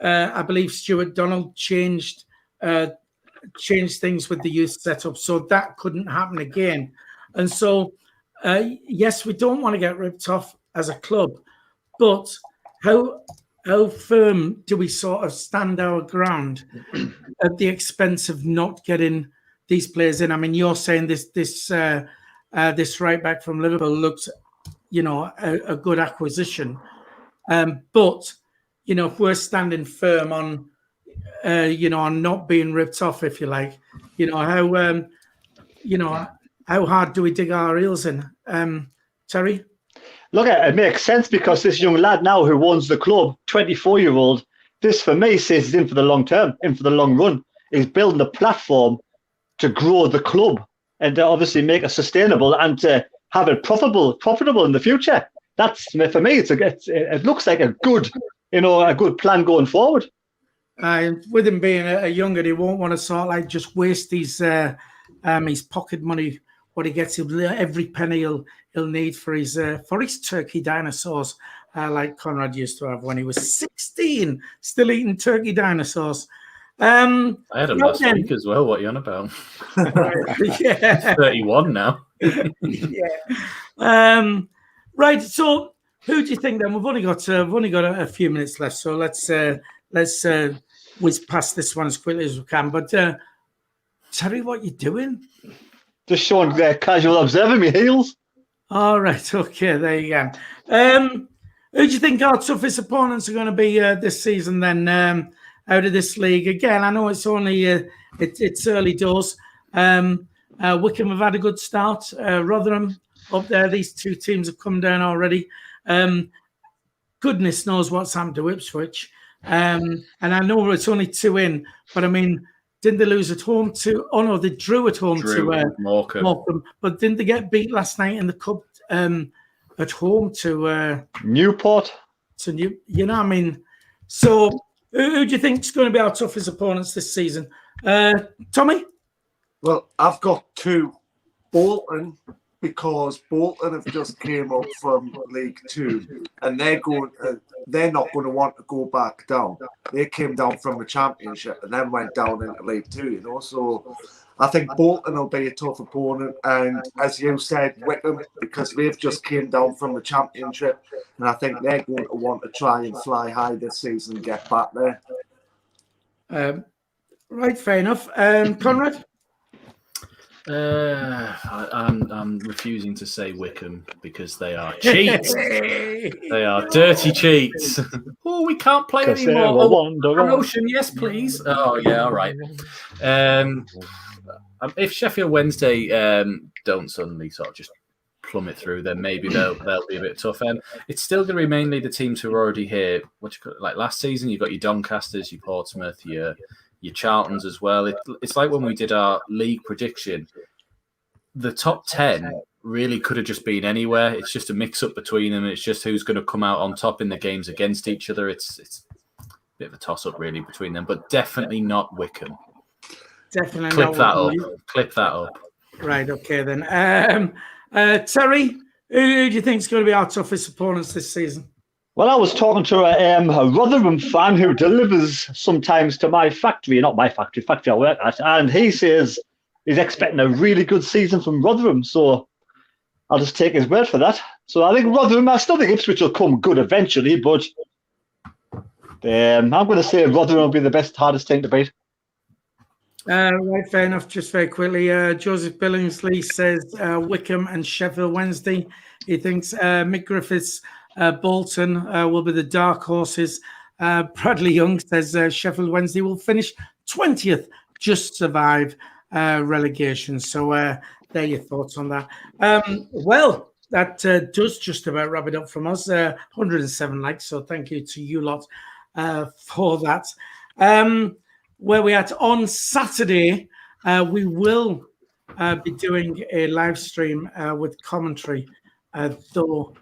I believe Stuart Donald changed things with the youth setup, so that couldn't happen again. And so, yes, we don't want to get ripped off as a club, but how firm do we sort of stand our ground at the expense of not getting these players in? I mean, you're saying this right back from Liverpool looks, a good acquisition, but if we're standing firm on, on not being ripped off, if you like, how hard do we dig our heels in, Terry? Look, it makes sense because this young lad now who owns the club, 24-year-old, this for me says he's in for the long term, in for the long run. He's building a platform to grow the club and to obviously make it sustainable and to have it profitable in the future. That's, for me, it looks like a good plan going forward. With him being a younger, he won't want to sort of like just waste his pocket money. What he gets, every penny he'll need for his turkey dinosaurs, like CONRAD used to have when he was 16, still eating turkey dinosaurs. I had him last week as well. What are you on about? Yeah. 31 now. Yeah. Right. So, who do you think then? We've only got a few minutes left, so let's whiz past this one as quickly as we can. But Terry, what you doing? Just showing casual observing me heels. All right. Okay. There you go. Who do you think our toughest opponents are going to be this season? Then out of this league again. I know it's only it's early doors. Wickham have had a good start. Rotherham up there. These two teams have come down already. Goodness knows what's happened to Ipswich. And I know it's only 2 in, but I mean, didn't they lose at home to? Oh no, they drew at home to Morecambe. But didn't they get beat last night in the cup at home to Newport? To what I mean. So who do you think is going to be our toughest opponents this season? Tommy? Well, I've got 2. Bolton, because Bolton have just came up from League 2 and they're not going to want to go back down. They came down from the Championship and then went down into League 2, So I think Bolton will be a tough opponent. And as you said, Wickham, because they've just came down from the Championship and I think they're going to want to try and fly high this season and get back there. Right, fair enough. CONRAD? I'm refusing to say Wickham because they are cheats. They are dirty cheats. Oh, we can't play anymore. Promotion, yes, please. Oh, yeah, all right. If Sheffield Wednesday don't suddenly sort of just plummet through, then maybe they'll be a bit tough. It's still going to be mainly the teams who are already here. Like last season, you've got your Doncasters, your Portsmouth, your Charltons as well. It's like when we did our league prediction, the top 10 really could have just been anywhere. It's just a mix-up between them. It's just who's going to come out on top in the games against each other. It's a bit of a toss-up really between them, but definitely not Wickham. Definitely Clip that up. Right, okay then. Terry, who do you think is going to be our toughest opponents this season? Well, I was talking to a Rotherham fan who delivers sometimes to my factory, not my factory I work at, and he says he's expecting a really good season from Rotherham, so I'll just take his word for that. So I think I still think Ipswich will come good eventually, but I'm going to say Rotherham will be the hardest team to beat. Right, fair enough. Just very quickly, Joseph Billingsley says Wickham and Sheffield Wednesday. He thinks Mick Griffiths, Bolton will be the dark horses. Bradley Young says Sheffield Wednesday will finish 20th, just survive relegation. So there are your thoughts on that. Well, that does just about wrap it up from us. 107 likes, so thank you to you lot for that. Where we at on Saturday, we will be doing a live stream with commentary, though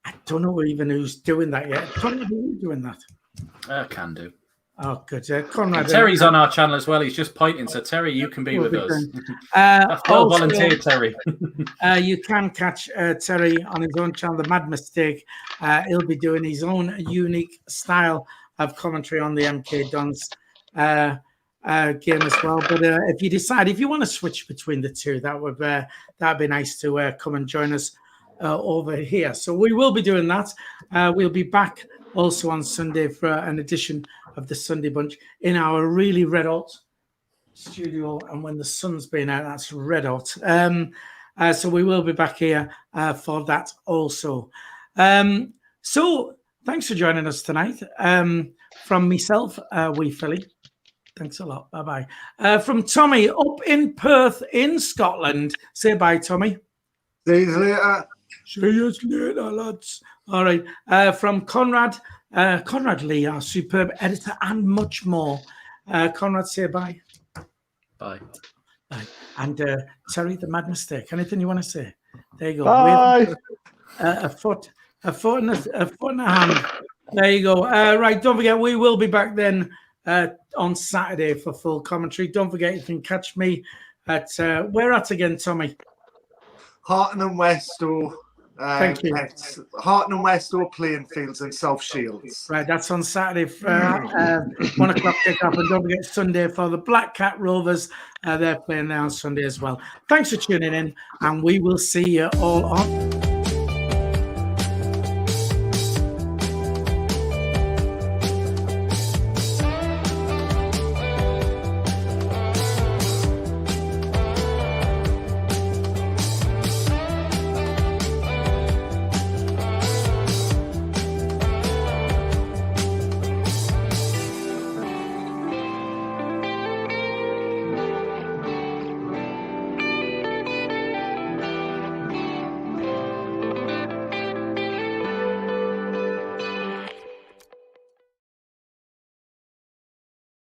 I don't know even who's doing that yet. Conrad, are you doing that? Can do. Oh, good. Conrad. Terry's on our channel as well. He's just pointing. So, Terry, you can be with us. Also, volunteer, Terry. You can catch Terry on his own channel, The Mad Mistake. He'll be doing his own unique style of commentary on the MK Dons game as well. But if you want to switch between the two, that'd be nice to come and join us over here. So we will be doing that. We'll be back also on Sunday for an edition of the Sunday Bunch in our really red hot studio. And when the sun's been out, that's red hot. So we will be back here for that also. So thanks for joining us tonight. From myself, wee Philly. Thanks a lot. Bye-bye. From Tommy up in Perth in Scotland. Say bye, Tommy. See you later. See you later, lads. All right. From Conrad. Conrad Lee, our superb editor, and much more. Conrad, say bye. Bye. Bye. And Terry, the Mad Mistake. Anything you want to say? There you go. Bye. A foot and a hand. There you go. Right. Don't forget, we will be back then on Saturday for full commentary. Don't forget, you can catch me at where at again, Tommy? Harton and Westow. Thank you. Harton and Westow playing fields in South Shields. Right, that's on Saturday, 1 o'clock kick-off. And don't forget Sunday for the Black Cat Rovers. They're playing there on Sunday as well. Thanks for tuning in, and we will see you all on